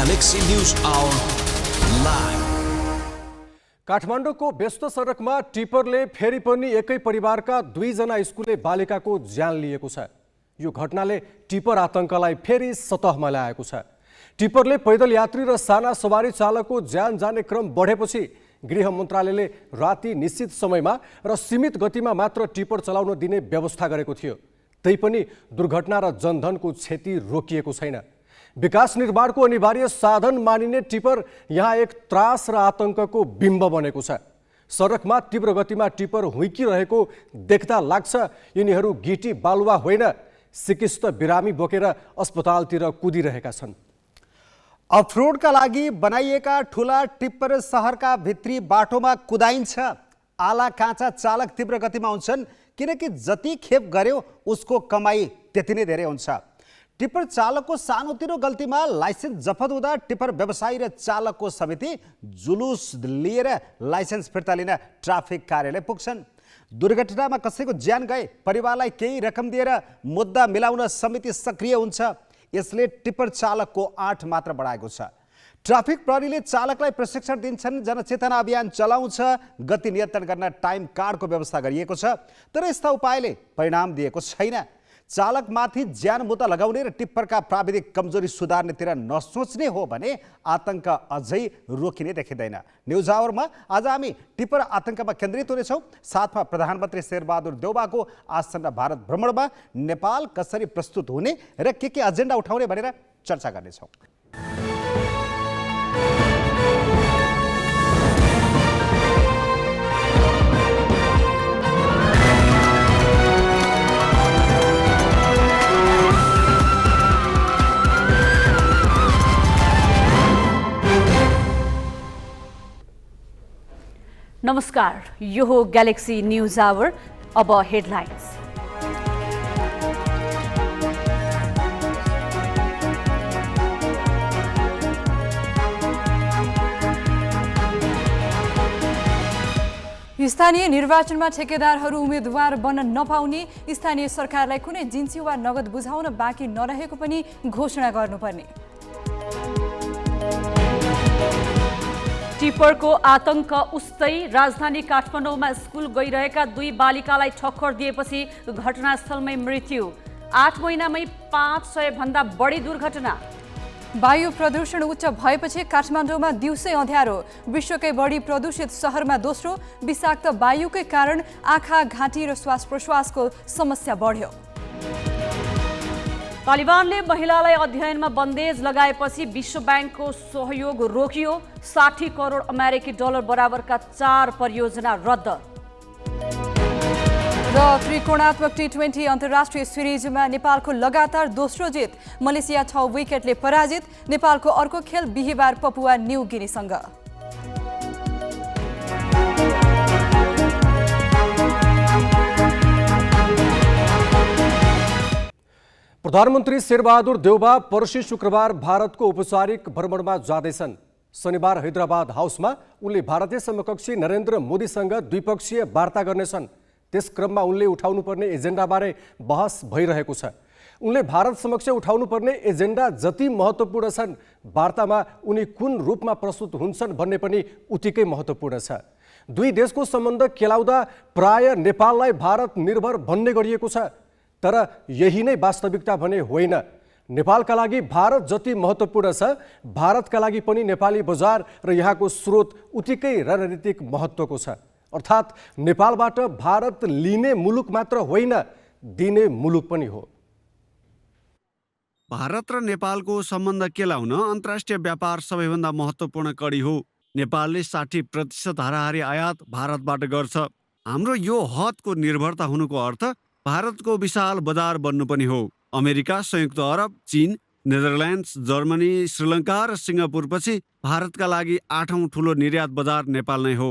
Galaxy News Hour live. काठमाडौँको व्यस्त सडकमा टिपरले फेरि पनि एकै परिवारका 2 जना स्कुले बालिकाको ज्यान लिएको छ। यो घटनाले टिपर आतंकलाई फेरि सतहमा ल्याएको छ। टिपरले पैदल यात्री र साना सवारी चालकको ज्यान जाने क्रम बढेपछि गृह मन्त्रालयले राति निश्चित समयमा र सीमित गतिमा मात्र टिपर चलाउन दिने व्यवस्था गरेको थियो। तैपनि दुर्घटना र जनधनको क्षति रोकिएको छैन। विकास निर्माणको अनिवार्य साधन मानिने टिपर यहाँ एक त्रास र आतंकको बिम्ब बनेको छ। सडकमा तीव्र गतिमा टिपर हुइकिरहेको देख्दा लाग्छ यिनीहरू गिटी बालुवा होइन, सिकिस्त बिरामी बोकेर अस्पतालतिर कुदिरहेका छन्। अफरोडका लागि बनाइएका ठुला टिप्पर सहरका भित्री बाटोमा कुदाइन्छ। आला काँचा चालक तीव्र गतिमा हुन्छन् किनकि जति खेप गर्यो उसको कमाई त्यति नै धेरै हुन्छ। टिप्पर चालकको सानोतिनो गल्तीमा लाइसेन्स जफत हुँदा टिप्पर व्यवसायी र चालकको समिति जुलुस लिएर लाइसेन्स फिर्ता लिन ट्राफिक कार्यालय पुग्छन्। दुर्घटनामा कसैको ज्यान गए परिवारलाई केही रकम दिएर मुद्दा मिलाउन समिति सक्रिय हुन्छ। यसले टिप्पर चालकको आँट मात्र बढाएको छ। ट्राफिक प्रहरीले चालकलाई प्रशिक्षण दिन्छन्, जनचेतना अभियान चलाउँछ, गति नियन्त्रण गर्न टाइम कार्डको व्यवस्था गरिएको छ। तर यस्ता उपायले परिणाम दिएको छैन। चालकमाथि ज्यान मुद्दा लगाउने र टिप्परका प्राविधिक कमजोरी सुधार्नेतिर नसोच्ने हो भने आतंक अझै रोकिने देखिँदैन। न्युज आवरमा आज हामी टिप्पर आतंकमा केन्द्रित हुनेछौँ। साथमा प्रधानमन्त्री शेरबहादुर देउबाको आसन्न भारत भ्रमणमा नेपाल कसरी प्रस्तुत हुने र के एजेन्डा उठाउने भनेर चर्चा गर्नेछौँ। नमस्कार, यो हो ग्यालेक्सी न्यूज आवर। अब हेडलाइन्स। स्थानीय निर्वाचनमा ठेकेदारहरू उम्मेदवार बन्न नपाउने, स्थानीय सरकारलाई कुनै जिन्सी वा नगद बुझाउन बाँकी नरहेको पनि घोषणा गर्नुपर्ने। टिपरको आतंक उस्तै। राजधानी काठमाडौँमा स्कुल गइरहेका 2 बालिकालाई ठक्कर दिएपछि घटनास्थलमै मृत्यु। 8 महिनामै 500 भन्दा बढी दुर्घटना। वायु प्रदूषण उच्च भएपछि काठमाडौँमा दिउँसै अँध्यारो। विश्वकै बढी प्रदूषित सहरमा दोस्रो। विषाक्त वायुकै कारण आँखा, घाँटी र श्वास प्रश्वासको समस्या बढ्यो। तालिबानले महिलालाई अध्ययनमा बन्देज लगाएपछि विश्व ब्याङ्कको सहयोग रोकियो। 60 करोड अमेरिकी डलर बराबरका 4 परियोजना रद्द। र त्रिकोणात्मक टी20 अन्तर्राष्ट्रिय सिरिजमा नेपालको लगातार दोस्रो जित। मलेसिया 6 विकेटले पराजित। नेपालको अर्को खेल बिहिबार पपुवा न्यू गिनीसँग। प्रधानमन्त्री शेरबहादुर देउबा पर्सि शुक्रबार भारतको औपचारिक भ्रमणमा जाँदैछन्। शनिबार हैदराबाद हाउसमा उनले भारतीय समकक्षी नरेन्द्र मोदीसँग द्विपक्षीय वार्ता गर्नेछन्। त्यस क्रममा उनले उठाउनुपर्ने एजेन्डाबारे बहस भइरहेको छ। उनले भारत समक्ष उठाउनुपर्ने एजेन्डा जति महत्त्वपूर्ण छन्, वार्तामा उनी कुन रूपमा प्रस्तुत हुन्छन् भन्ने पनि उत्तिकै महत्त्वपूर्ण छ। 2 देशको सम्बन्ध केलाउँदा प्राय नेपाललाई भारत निर्भर भन्ने गरिएको छ। तर यही नै वास्तविकता भने होइन। नेपालका लागि भारत जति महत्त्वपूर्ण छ, भारतका लागि पनि नेपाली बजार र यहाँको स्रोत उत्तिकै रणनीतिक महत्त्वको छ। अर्थात् नेपालबाट भारत लिने मुलुक मात्र होइन, दिने मुलुक पनि हो। भारत र नेपालको सम्बन्ध केलाउन अन्तर्राष्ट्रिय व्यापार सबैभन्दा महत्त्वपूर्ण कडी हो। नेपालले 60% हाराहारी आयात भारतबाट गर्छ। हाम्रो यो हदको निर्भरता हुनुको अर्थ भारतको विशाल बजार बन्नु पनि हो। अमेरिका, संयुक्त अरब, चीन, नेदरल्यान्ड्स, जर्मनी, श्रीलङ्का र सिङ्गापुरपछि भारतका लागि 8औं ठुलो निर्यात बजार नेपाल नै हो।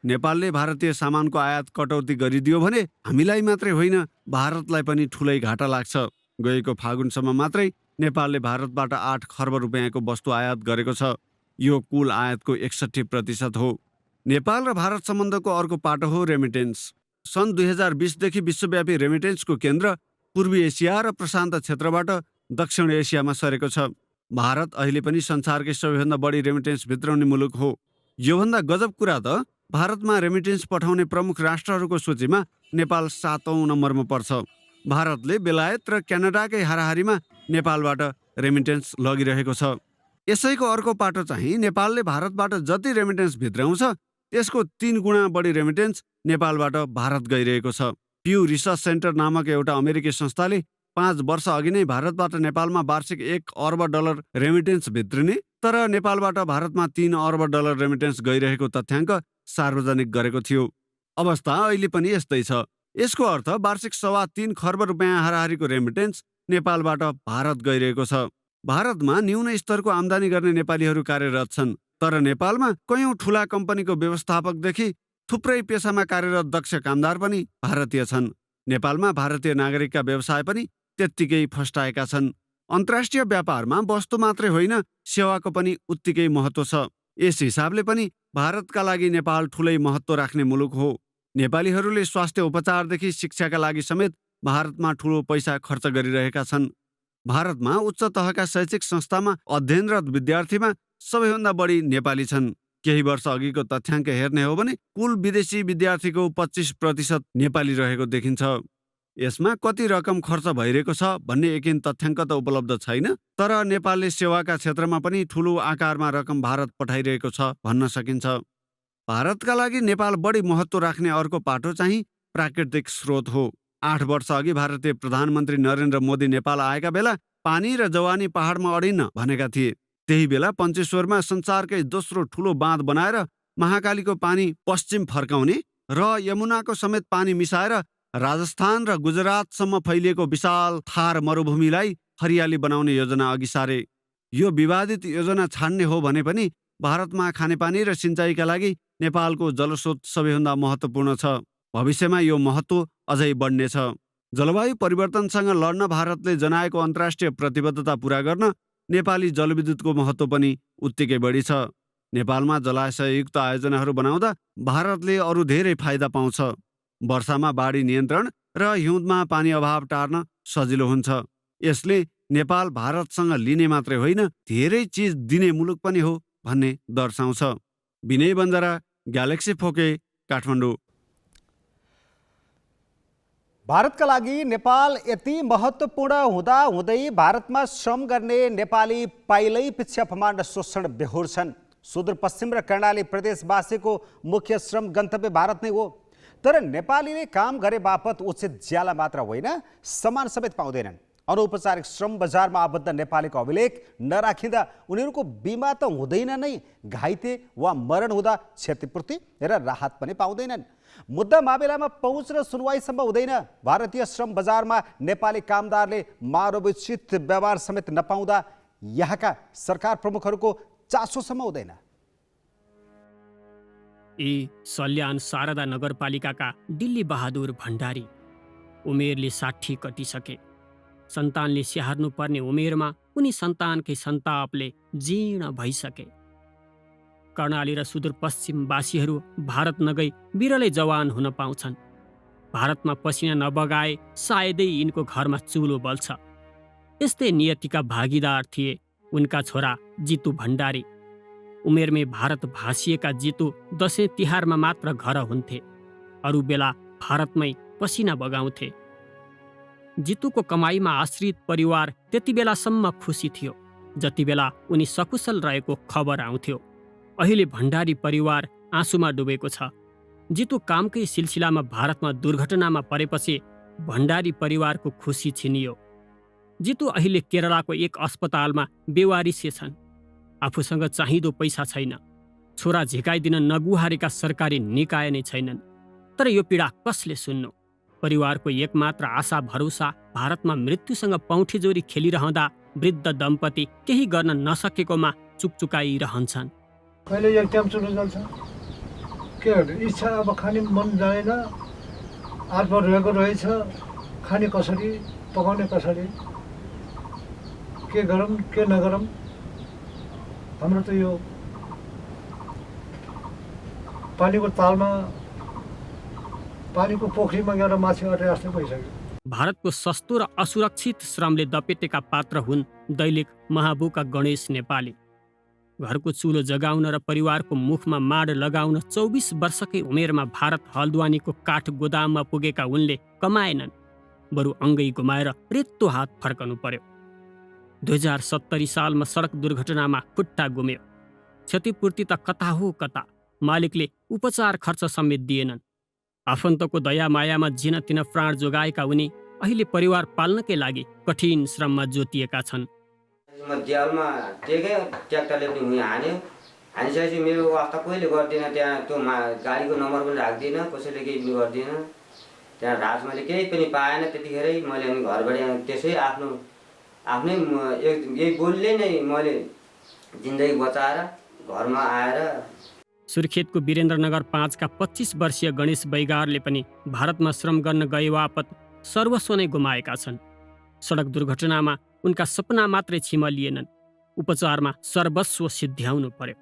नेपालले भारतीय सामानको आयात कटौती गरिदियो भने हामीलाई मात्रै होइन, भारतलाई पनि ठुलै घाटा लाग्छ। गएको फागुनसम्म मात्रै नेपालले भारतबाट 8 खर्ब रुपियाँको वस्तु आयात गरेको छ। यो कुल आयातको 61% हो। नेपाल र भारत सम्बन्धको अर्को पाटो हो रेमिटेन्स। सन् 2020 देखि विश्वव्यापी रेमिटेन्सको केन्द्र पूर्वी एसिया र प्रशान्त क्षेत्रबाट दक्षिण एसियामा सरेको छ। भारत अहिले पनि संसारकै सबैभन्दा बढी रेमिटेन्स भित्राउने मुलुक हो। योभन्दा गजब कुरा त भारतमा रेमिटेन्स पठाउने प्रमुख राष्ट्रहरूको सूचीमा नेपाल 7औं नम्बरमा पर्छ। भारतले बेलायत र क्यानाडाकै हाराहारीमा नेपालबाट रेमिटेन्स लगिरहेको छ। यसैको अर्को पाटो चाहिँ नेपालले भारतबाट जति रेमिटेन्स भित्राउँछ त्यसको 3 गुणा बढी रेमिटेन्स नेपालबाट भारत गइरहेको छ। प्यू रिसर्च सेन्टर नामक एउटा अमेरिकी संस्थाले 5 वर्ष अघि नै भारतबाट नेपालमा वार्षिक $1 अर्ब रेमिटेन्स भित्रिने तर नेपालबाट भारतमा $3 अर्ब रेमिटेन्स गइरहेको तथ्याङ्क सार्वजनिक गरेको थियो। अवस्था अहिले पनि यस्तै छ। यसको अर्थ वार्षिक $3.25 खर्ब हाराहारीको रेमिटेन्स नेपालबाट भारत गइरहेको छ। भारतमा न्यून स्तरको आम्दानी गर्ने नेपालीहरू कार्यरत छन्, तर नेपालमा कयौं ठूला कम्पनीको व्यवस्थापकदेखि थुप्रै पेसामा कार्यरत दक्ष कामदार पनि भारतीय छन्। नेपालमा भारतीय नागरिकका व्यवसाय पनि त्यत्तिकै फस्टाएका छन्। अन्तर्राष्ट्रिय व्यापारमा वस्तु मात्रै होइन, सेवाको पनि उत्तिकै महत्त्व छ। यस हिसाबले पनि भारतका लागि नेपाल ठूलै महत्त्व राख्ने मुलुक हो। नेपालीहरूले स्वास्थ्य उपचारदेखि शिक्षाका लागि समेत भारतमा ठूलो पैसा खर्च गरिरहेका छन्। भारतमा उच्च तहका शैक्षिक संस्थामा अध्ययनरत विद्यार्थीमा सबैभन्दा बढी नेपाली छन्। केही वर्ष अघिको तथ्याङ्क हेर्ने हो भने कुल विदेशी विद्यार्थीको 25% नेपाली रहेको देखिन्छ। यसमा कति रकम खर्च भइरहेको छ भन्ने एकिन तथ्याङ्क त उपलब्ध छैन, तर नेपालले सेवाका क्षेत्रमा पनि ठूलो आकारमा रकम भारत पठाइरहेको छ भन्न सकिन्छ। भारतका लागि नेपाल बढी महत्त्व राख्ने अर्को पाटो चाहिँ प्राकृतिक स्रोत हो। 8 वर्ष अघि भारतीय प्रधानमन्त्री नरेन्द्र मोदी नेपाल आएका बेला पानी र जवानी पहाडमा अडिन्न भनेका थिए। त्यही बेला पञ्चेश्वरमा संसारकै दोस्रो ठूलो बाँध बनाएर महाकालीको पानी पश्चिम फर्काउने र यमुनाको समेत पानी मिसाएर राजस्थान र गुजरातसम्म फैलिएको विशाल थार मरुभूमिलाई हरियाली बनाउने योजना अघि सारे। यो विवादित योजना छाड्ने हो भने पनि भारतमा खानेपानी र सिँचाइका लागि नेपालको जलस्रोत सबैभन्दा महत्त्वपूर्ण छ। भविष्यमा यो महत्त्व अझै बढ्नेछ। जलवायु परिवर्तनसँग लड्न भारतले जनाएको अन्तर्राष्ट्रिय प्रतिबद्धता पूरा गर्न नेपाली जलविद्युतको महत्त्व पनि उत्तिकै बढी छ। नेपालमा जलाशययुक्त आयोजनाहरू बनाउँदा भारतले अरू धेरै फाइदा पाउँछ। वर्षामा बाढी नियन्त्रण र हिउँदमा पानी अभाव टार्न सजिलो हुन्छ। यसले नेपाल भारतसँग लिने मात्रै होइन, धेरै चिज दिने मुलुक पनि हो भन्ने दर्शाउँछ। विनय बन्जारा, ग्यालेक्सी फोके, काठमाडौँ। भारतका लागि नेपाल यति महत्त्वपूर्ण हुँदा हुँदै भारतमा श्रम गर्ने नेपाली पाइलै पछि अपमान र शोषण बेहोर छन्। सुदूरपश्चिम र कर्णाली प्रदेशवासीको मुख्य श्रम गन्तव्य भारत नै हो, तर नेपालीले काम गरे बापत उचित ज्याला मात्र होइन, सम्मान समेत पाउँदैनन्। अनौपचारिक श्रम बजारमा आबद्ध नेपालीको अभिलेख नराखिँदा उनीहरूको बिमा त हुँदैन नै, घाइते वा मरण हुँदा क्षतिपूर्ति र राहत पनि पाउँदैनन्। मुद्दा मामिलामा पहुँच र सुनवाईसम्म हुँदैन। भारतीय श्रम बजारमा नेपाली कामदारले मानवोचित व्यवहार समेत नपाउँदा यहाँका सरकार प्रमुखहरूको चासोसम्म हुँदैन। सल्यान शारदा नगरपालिकाका दिल्ली बहादुर भण्डारी उमेरले 60 कटिसके। सन्तानले स्याहार्नु पर्ने उमेरमा उनी सन्तानकै सन्तापले जीर्ण भइसके। कर्णाली र सुदूरपश्चिमवासीहरू भारत नगई बिरलै जवान हुन पाउँछन्। भारतमा पसिना नबगाए सायदै यिनको घरमा चुलो बल्छ। यस्तै नियतिका भागीदार थिए उनका छोरा जितु भण्डारी। उमेरमै भारत भासिएका जितु दशैं तिहारमा मात्र घर हुन्थे, अरू बेला भारतमै पसिना बगाउँथे। जितुको कमाईमा आश्रित परिवार त्यति बेलासम्म खुसी थियो जति बेला उनी सकुशल रहेको खबर आउँथ्यो। अहिले भण्डारी परिवार आँसुमा डुबेको छ। जितु कामकै सिलसिलामा भारतमा दुर्घटनामा परेपछि भण्डारी परिवारको खुसी छिनियो। जितु अहिले केरलाको एक अस्पतालमा बेवारिसे छन्। आफूसँग चाहिँदो पैसा छैन। छोरा झिकाइदिन नगुहारेका सरकारी निकाय नै छैनन्। तर यो पीडा कसले सुन्नु? परिवारको एकमात्र आशा भरोसा भारतमा मृत्युसँग पौठीजोरी खेलिरहँदा वृद्ध दम्पति केही गर्न नसकेकोमा चुकचुकाइरहन्छन्। कहिले एक टाइम चुलो जल्छ, के गर्नु? इच्छा अब खाने मन जाएन, आत्मा रहेको रहेछ, खाने कसरी, पकाउने कसरी, के गरौँ के नगरौँ? हाम्रो त यो पानीको तालमा, पानीको पोखरीमा गएर माछी अटे जस्तै भइसक्यो। भारतको सस्तो र असुरक्षित श्रमले दपेटेका पात्र हुन् दैलेख महाबुका गणेश नेपाली। घरको चुलो जगाउन र परिवारको मुखमा माड लगाउन 24 वर्षकै उमेरमा भारत हल्द्वानीको काठ गोदाममा पुगेका उनले कमाएनन्, बरु अङ्गै गुमाएर रेत्तो हात फर्कनु पर्यो। 2070 सालमा सडक दुर्घटनामा खुट्टा गुम्यो। क्षतिपूर्ति त कता हो कता, मालिकले उपचार खर्च समेत दिएनन्। आफन्तको दयामायामा जिन तिन प्राण जोगाएका उनी अहिले परिवार पाल्नकै लागि कठिन श्रममा जोतिएका छन्। म देवालमा टेकेँ, ट्र्याक्टरले पनि उहीँ हानिसकेपछि मेरो अवस्था कोहीले गर्दिनँ। त्यहाँ त्यो गाडीको नम्बर पनि राख्दिनँ, कसैले केही पनि गर्दिनँ। त्यहाँ राजमाले केही पनि पाएन त्यतिखेरै। मैले अनि घरबाट त्यसै आफ्नै यही बोलले नै मैले जिन्दगी बचाएर घरमा आएर। सुर्खेतको वीरेन्द्रनगर 5 का 25 वर्षीय गणेश बैगारले पनि भारतमा श्रम गर्न गए बापत सर्वस्व नै गुमाएका छन्। सडक दुर्घटनामा उनका सपना मात्रै छिमलिएनन्, उपचारमा सर्वस्व सिद्ध्याउनु पर्यो।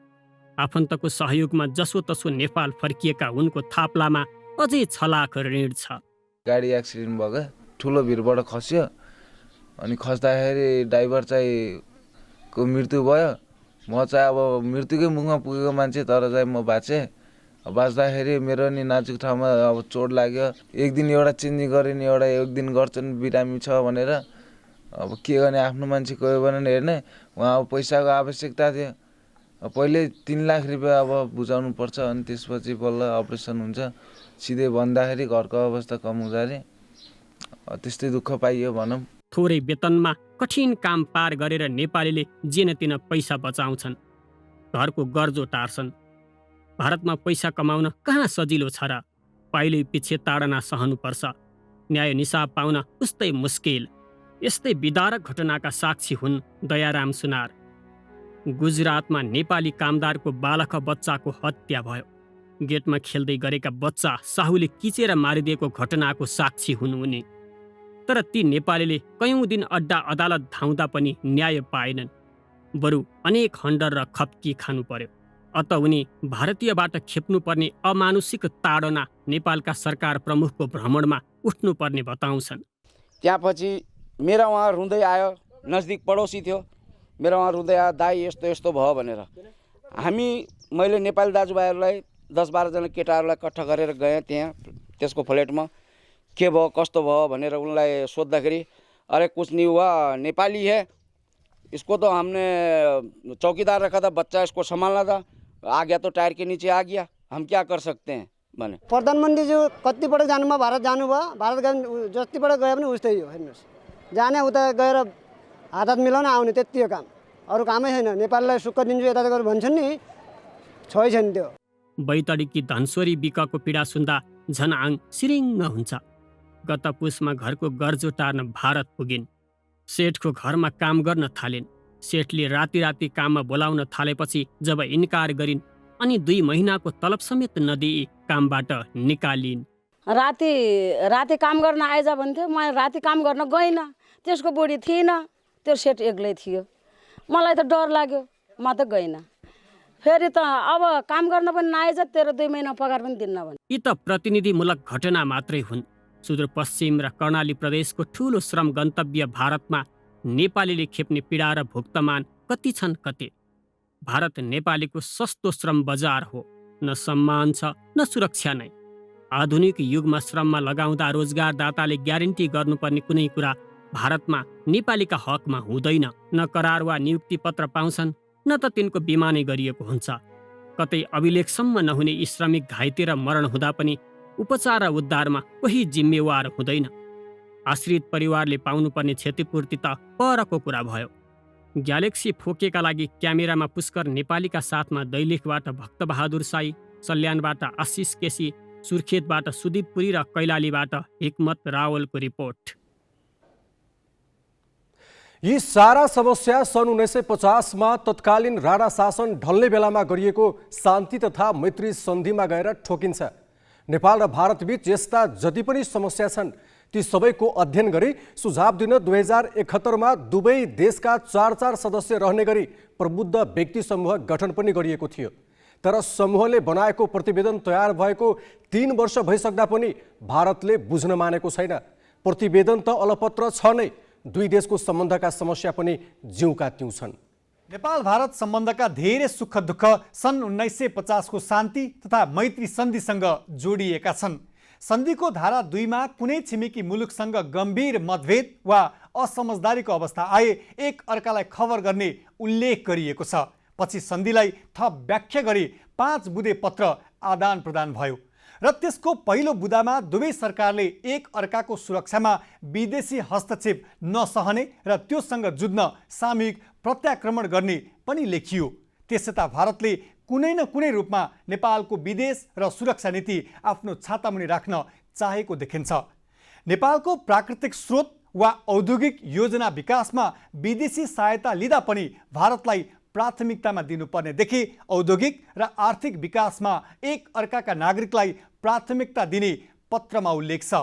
आफन्तको सहयोगमा जसोतसो नेपाल फर्किएका उनको थाप्लामा अझै छलाख ऋण छ। गाडी एक्सिडेन्ट भयो, ठुलो भिरबाट खस्यो। अनि खस्दाखेरि ड्राइभर चाहिँ को मृत्यु भयो। म चाहिँ अब मृत्युकै मुखमा पुगेको मान्छे, तर चाहिँ म बाँचेँ। बाँच्दाखेरि मेरो नि नाजुक ठाउँमा अब चोट लाग्यो। एक दिन एउटा चेन्जिङ गरेँ नि, एउटा एक दिन गर्छन् बिरामी छ भनेर। अब के गर्ने, आफ्नो मान्छे गयो भने हेर्ने। उहाँ अब पैसाको आवश्यकता थियो। पहिले 3 लाख रुपियाँ अब बुझाउनु पर्छ, अनि त्यसपछि बल्ल अपरेसन हुन्छ। सिधै भन्दाखेरि घरको अवस्था कम हुँदाखेरि त्यस्तै दुःख पाइयो भनौँ। थोरै वेतनमा कठिन काम पार गरेर नेपालीले जेन तिन पैसा बचाउँछन्, घरको गर्जो टार्छन्। भारतमा पैसा कमाउन कहाँ सजिलो छ र? पाइलै पछि ताडना सहनुपर्छ। न्याय निसाब पाउन उस्तै मुस्किल। यस्तै विदारक घटनाका साक्षी हुन् दयाराम सुनार। गुजरातमा नेपाली कामदारको बालक बच्चाको हत्या भयो। गेटमा खेल्दै गरेका बच्चा साहुले किचेर मारिदिएको घटनाको साक्षी हुन् उनी। तर ती नेपालीले कयौं दिन अड्डा अदालत धाउँदा पनि न्याय पाएनन्, बरु अनेक खण्डर र खप्की खानु पर्यो। अत उनी भारतीयबाट खेप्नुपर्ने अमानुषिक ताडना नेपालका सरकार प्रमुखको भ्रमणमा उठ्नुपर्ने बताउँछन्। त्यहाँपछि मेरा उहाँ रुँदै आयो, नजदिक पडोसी थियो। मेरा उहाँ रुँदै आयो, दाइ यस्तो यस्तो भयो भनेर। मैले नेपाली दाजुभाइहरूलाई 10-12 जना केटाहरूलाई कट्ठा गरेर गएँ त्यहाँ त्यसको फ्ल्याटमा। के भयो कस्तो भयो भनेर उनलाई सोद्धाखेरि, अरे कुछ नहीं हुआ, नेपाली है, इसको तो हमने चौकीदार रखा था, बच्चा इसको संभालना था, आ गया तो टायर के नीचे आ गया, हम क्या कर सकते हैं भने। प्रधानमन्त्री जो कतिपल्ट जानुभयो, भारत जानुभयो, भारत गए जतिपल्ट गए पनि उस्तै हो। हेर्नुहोस्, जाने उता गएर हात मिलाउन आउने त्यति हो काम, अरू कामै छैन। नेपाललाई सुख दिन्छु यता गरेर भन्छन् नि, छैन त्यो। बैतडीकी धनश्वरी बिकको पीडा सुन्दा झन आङ सिरिङ्ग हुन्छ। गत पुसमा घरको गर्जो टार्न भारत पुगिन्। सेठको घरमा काम गर्न थालिन्। सेठले राति राति काममा बोलाउन थालेपछि जब इन्कार गरिन् अनि 2 महिनाको तलब समेत नदिई कामबाट निकालिन्। राति काम गर्न आइज भन्थ्यो, म राति काम गर्न गइनँ। त्यसको बुढी थिएन, त्यो सेठ एक्लै थियो। मलाई त डर लाग्यो, म त गइनँ। फेरि त अब काम गर्न पनि नआइज, तेरो 2 महिना पगार पनि दिन्न भने। यी त प्रतिनिधिमूलक घटना मात्रै हुन्। सुदूरपश्चिम र कर्णाली प्रदेशको ठूलो श्रम गन्तव्य भारतमा नेपालीले खेप्ने पीडा र भुक्तमान कति छन् कति। भारत नेपालीको सस्तो श्रम बजार हो, न सम्मान छ न सुरक्षा नै। आधुनिक युगमा श्रममा लगाउँदा रोजगारदाताले ग्यारेन्टी गर्नुपर्ने कुनै कुरा भारतमा नेपालीका हकमा हुँदैन। न करार वा नियुक्ति पत्र पाउँछन्, न त तिनको बिमा नै गरिएको हुन्छ। कतै अभिलेखसम्म नहुने यी श्रमिक घाइते र मरण हुँदा पनि उपचार र उद्धारमा कोही जिम्मेवार हुँदैन। आश्रित परिवारले पाउनुपर्ने क्षतिपूर्ति त परको कुरा भयो। ग्यालेक्सी फोकेका लागि क्यामेरामा पुष्कर नेपालीका साथमा दैलेखबाट भक्तबहादुर साई, सल्यानबाट आशिष केसी, सुर्खेतबाट सुदीप पुरी र कैलालीबाट हिक्मत रावलको रिपोर्ट। यी सारा समस्या सन् 1950 तत्कालीन राणा शासन ढल्ने बेलामा गरिएको शान्ति तथा मैत्री सन्धिमा गएर ठोकिन्छ। नेपाल र भारतबीच यस्ता जति पनि समस्या छन् ती सबैको अध्ययन गरी सुझाव दिन 2071 दुवै देशका 4 सदस्य रहने गरी प्रबुद्ध व्यक्ति समूह गठन पनि गरिएको थियो। तर समूहले बनाएको प्रतिवेदन तयार भएको 3 वर्ष भइसक्दा पनि भारतले बुझ्न मानेको छैन। प्रतिवेदन त अलपत्र छ नै, दुई देशको सम्बन्धका समस्या पनि ज्यूका त्यौँ छन्। नेपाल भारत सम्बन्धका धेरै सुख दुःख सन् 1950 को शान्ति तथा मैत्री सन्धिसँग जोडिएका छन्। सन्धिको धारा 2 मा कुनै छिमेकी मुलुकसँग गम्भीर मतभेद वा असमझदारीको अवस्था आए एक अर्कालाई खबर गर्ने उल्लेख गरिएको छ। पछि सन्धिलाई थप व्याख्या गरी 5 बुँदे पत्र आदान प्रदान भयो र त्यसको पहिलो बुँदामा दुवै सरकारले एक अर्काको सुरक्षामा विदेशी हस्तक्षेप नसहने र त्योसँग जुझ्न सामूहिक प्रत्याक्रमण गर्ने पनि लेखियो। त्यसयता भारतले कुनै न कुनै रूपमा नेपालको विदेश र सुरक्षा नीति आफ्नो छातामुनि राख्न चाहेको देखिन्छ। नेपालको प्राकृतिक स्रोत वा औद्योगिक योजना विकासमा विदेशी सहायता लिँदा पनि भारतलाई प्राथमिकतामा दिनुपर्नेदेखि औद्योगिक र आर्थिक विकासमा एक अर्काका नागरिकलाई प्राथमिकता दिने पत्रमा उल्लेख छ।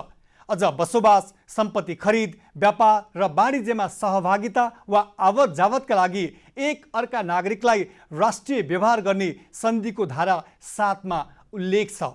अझ बसोबास, सम्पत्ति खरिद, व्यापार र वाणिज्यमा सहभागिता वा आवत जावतका लागि एक अर्का नागरिकलाई राष्ट्रिय व्यवहार गर्ने सन्धिको धारा 7 मा उल्लेख छ।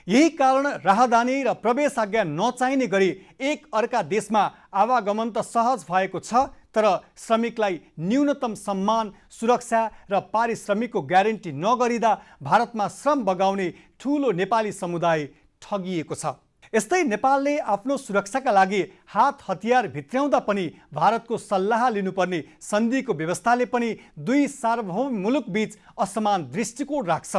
यही कारण राहदानी र प्रवेश आज्ञा नचाहिने गरी एक अर्का देशमा आवागमन त सहज भएको छ, तर श्रमिकलाई न्यूनतम सम्मान, सुरक्षा र पारिश्रमिकको ग्यारेन्टी नगरिँदा भारतमा श्रम बगाउने ठूलो नेपाली समुदाय ठगिएको छ। यस्तै नेपालले आफ्नो सुरक्षाका लागि हात हतियार भित्र्याउँदा पनि भारतको सल्लाह लिनुपर्ने सन्धिको व्यवस्थाले पनि दुई सार्वभौम मुलुकबीच असमान दृष्टिकोण राख्छ।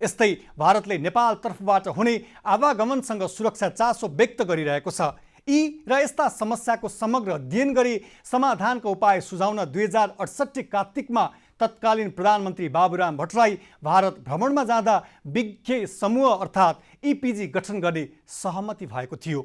यस्तै भारतले नेपाल तर्फबाट हुने आवागमनसँग सुरक्षा चासो व्यक्त गरिरहेको छ। यी र यस्ता समस्याको समग्र अध्ययन गरी समाधानका उपाय सुझाउन 2068 कार्तिकमा तत्कालीन प्रधानमन्त्री बाबुराम भट्टराई भारत भ्रमणमा जाँदा विज्ञ समूह अर्थात् इपिजी गठन गर्ने सहमति भएको थियो।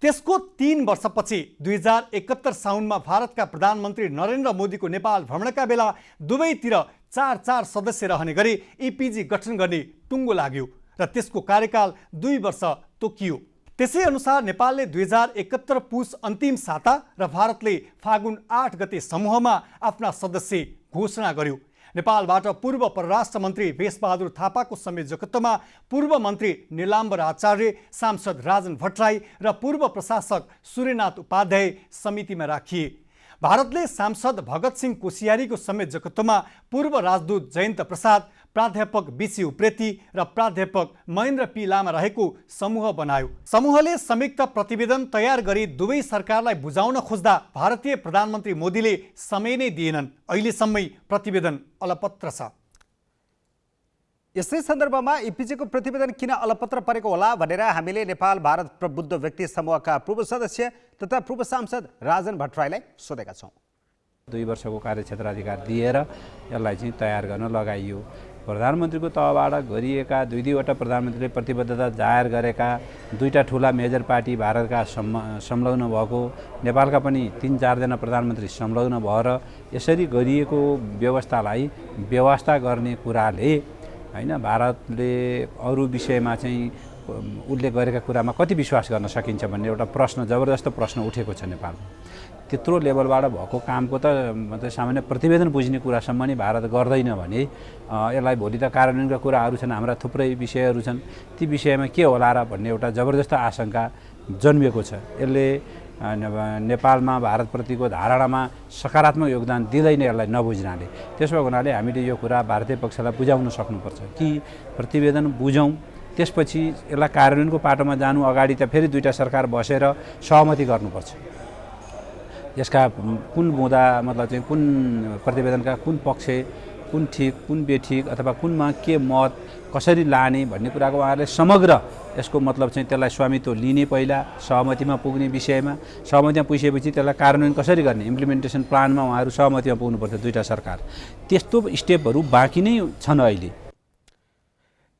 त्यसको 3 वर्षपछि 2071 साउनमा भारतका प्रधानमन्त्री नरेन्द्र मोदीको नेपाल भ्रमणका बेला दुवैतिर 4 सदस्य रहने गरी इपिजी गठन गर्ने टुङ्गो लाग्यो र त्यसको कार्यकाल 2 वर्ष तोकियो। त्यसै अनुसार नेपालले 2071 पुस अन्तिम साता र भारतले फागुन 8 गते समूहमा आफ्ना सदस्य घोषणा गर्यो। नेपालबाट पूर्व परराष्ट्र मन्त्री भेषबहादुर थापाको संयोजकत्वमा पूर्व मन्त्री निलाम्बर आचार्य, सांसद राजन भट्टराई र पूर्व प्रशासक सूर्यनाथ उपाध्याय समितिमा राखिए। भारतले सांसद भगत सिंह कोसियारीको संयोजकत्वमा पूर्व राजदूत जयन्त प्रसाद, प्राध्यापक बीसी उप्रेती र प्राध्यापक महेन्द्र पी लामा रहेको समूह बनायो। समूहले संयुक्त प्रतिवेदन तयार गरी दुवै सरकारलाई बुझाउन खोज्दा भारतीय प्रधानमन्त्री मोदीले समय नै दिएनन्। अहिलेसम्मै प्रतिवेदन अलपत्र छ। यसै सन्दर्भमा इपिजीको प्रतिवेदन किन अलपत्र परेको होला भनेर हामीले नेपाल भारत प्रबुद्ध व्यक्ति समूहका पूर्व सदस्य तथा पूर्व सांसद राजन भट्टराईलाई सोधेका छौँ। 2 वर्षको कार्यक्षेत्राधिकार दिएर यसलाई चाहिँ तयार गर्न लगाइयो। प्रधानमन्त्रीको तहबाट गरिएका 2-2वटा प्रधानमन्त्रीले प्रतिबद्धता जाहेर गरेका 2टा ठुला मेजर पार्टी भारतका संलग्न भएको, नेपालका पनि 3-4 जना प्रधानमन्त्री संलग्न भएर यसरी गरिएको व्यवस्थालाई व्यवस्था गर्ने कुराले हैन भारतले अरू विषयमा चाहिँ उल्लेख गरेका कुरामा कति विश्वास गर्न सकिन्छ भन्ने एउटा प्रश्न, जबरजस्त प्रश्न उठेको छ नेपालमा। त्यत्रो लेभलबाट भएको कामको त मतलब सामान्य प्रतिवेदन बुझ्ने कुरासम्म नि भारत गर्दैन भने यसलाई भोलि त कार्यान्वयनका कुराहरू छन्, हाम्रा थुप्रै विषयहरू छन्, ती विषयमा के होला र भन्ने एउटा जबरजस्त आशंका जन्मिएको छ। यसले नेपालमा भारतप्रतिको धारणामा सकारात्मक योगदान दिँदैन यसलाई नबुझ्नाले। त्यसो भएको हुनाले हामीले यो कुरा भारतीय पक्षलाई बुझाउन सक्नुपर्छ कि प्रतिवेदन बुझौँ, त्यसपछि यसलाई कार्यान्वयनको पाटोमा जानु अगाडि त फेरि 2टा सरकार बसेर सहमति गर्नुपर्छ। यसका कुन बुँदा मतलब चाहिँ कुन प्रतिवेदनका कुन पक्ष, कुन ठिक, कुन बेठिक अथवा कुनमा के मत कसरी लाने भन्ने कुराको उहाँहरूले समग्र यसको मतलब चाहिँ त्यसलाई स्वामित्व लिने, पहिला सहमतिमा पुग्ने विषयमा, सहमतिमा पुगेपछि त्यसलाई कार्यान्वयन कसरी गर्ने, इम्प्लिमेन्टेसन प्लानमा उहाँहरू सहमतिमा पुग्नुपर्छ 2टा सरकार। त्यस्तो स्टेपहरू बाँकी नै छन् अहिले।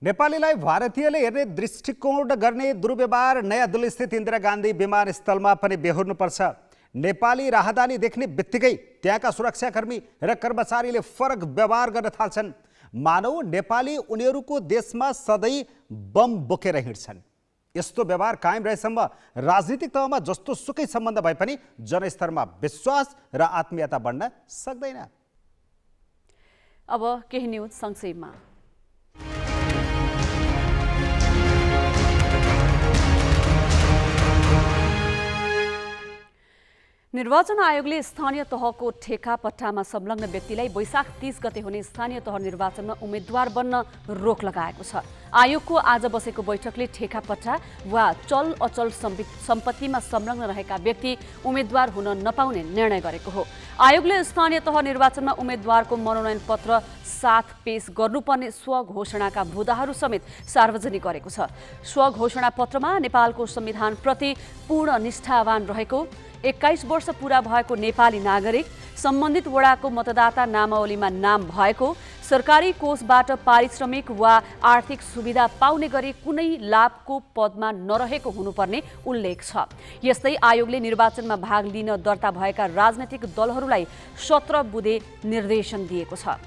नेपालीलाई भारतीयले हेर्ने दृष्टिकोण गर्ने दुर्व्यवहार नयाँ दिल्लीस्थित इन्दिरा गान्धी विमानस्थलमा पनि बेहोर्नुपर्छ। नेपाली राहदानी देख्ने बित्तिकै त्यहाँका सुरक्षाकर्मी र कर्मचारीले फरक व्यवहार गर्न थाल्छन्। मानौ नेपाली उनीहरूको देशमा सधैँ बम बोकेर हिँड्छन्। यस्तो व्यवहार कायम रहेसम्म राजनीतिक तहमा जस्तो सुकै सम्बन्ध भए पनि जनस्तरमा विश्वास र आत्मीयता बढ्न सक्दैन। अब केही न्यूज संक्षेपमा। निर्वाचन आयोगले स्थानीय तहको ठेका पट्टामा संलग्न व्यक्तिलाई वैशाख 30 गते हुने स्थानीय तह निर्वाचनमा उम्मेद्वार बन्न रोक लगाएको छ। आयोगको आज बसेको बैठकले ठेका पट्टा वा चल अचल सम्पत्तिमा संलग्न रहेका व्यक्ति उम्मेद्वार हुन नपाउने निर्णय गरेको हो। आयोगले स्थानीय तह निर्वाचनमा उम्मेद्वारको मनोनयन पत्र साथ पेश गर्नुपर्ने स्वघोषणाका बुँदाहरू समेत सार्वजनिक गरेको छ। स्वघोषणा पत्रमा नेपालको संविधानप्रति पूर्ण निष्ठावान रहेको, 21 वर्ष पूरा भएको नेपाली नागरिक, सम्बन्धित वडाको मतदाता नामावलीमा नाम भएको, सरकारी कोषबाट पारिश्रमिक वा आर्थिक सुविधा पाउने गरी कुनै लाभको पदमा नरहेको हुनुपर्ने उल्लेख छ। यस्तै आयोगले निर्वाचनमा भाग लिन दर्ता भएका राजनैतिक दलहरूलाई 17 बुँदे निर्देशन दिएको छ।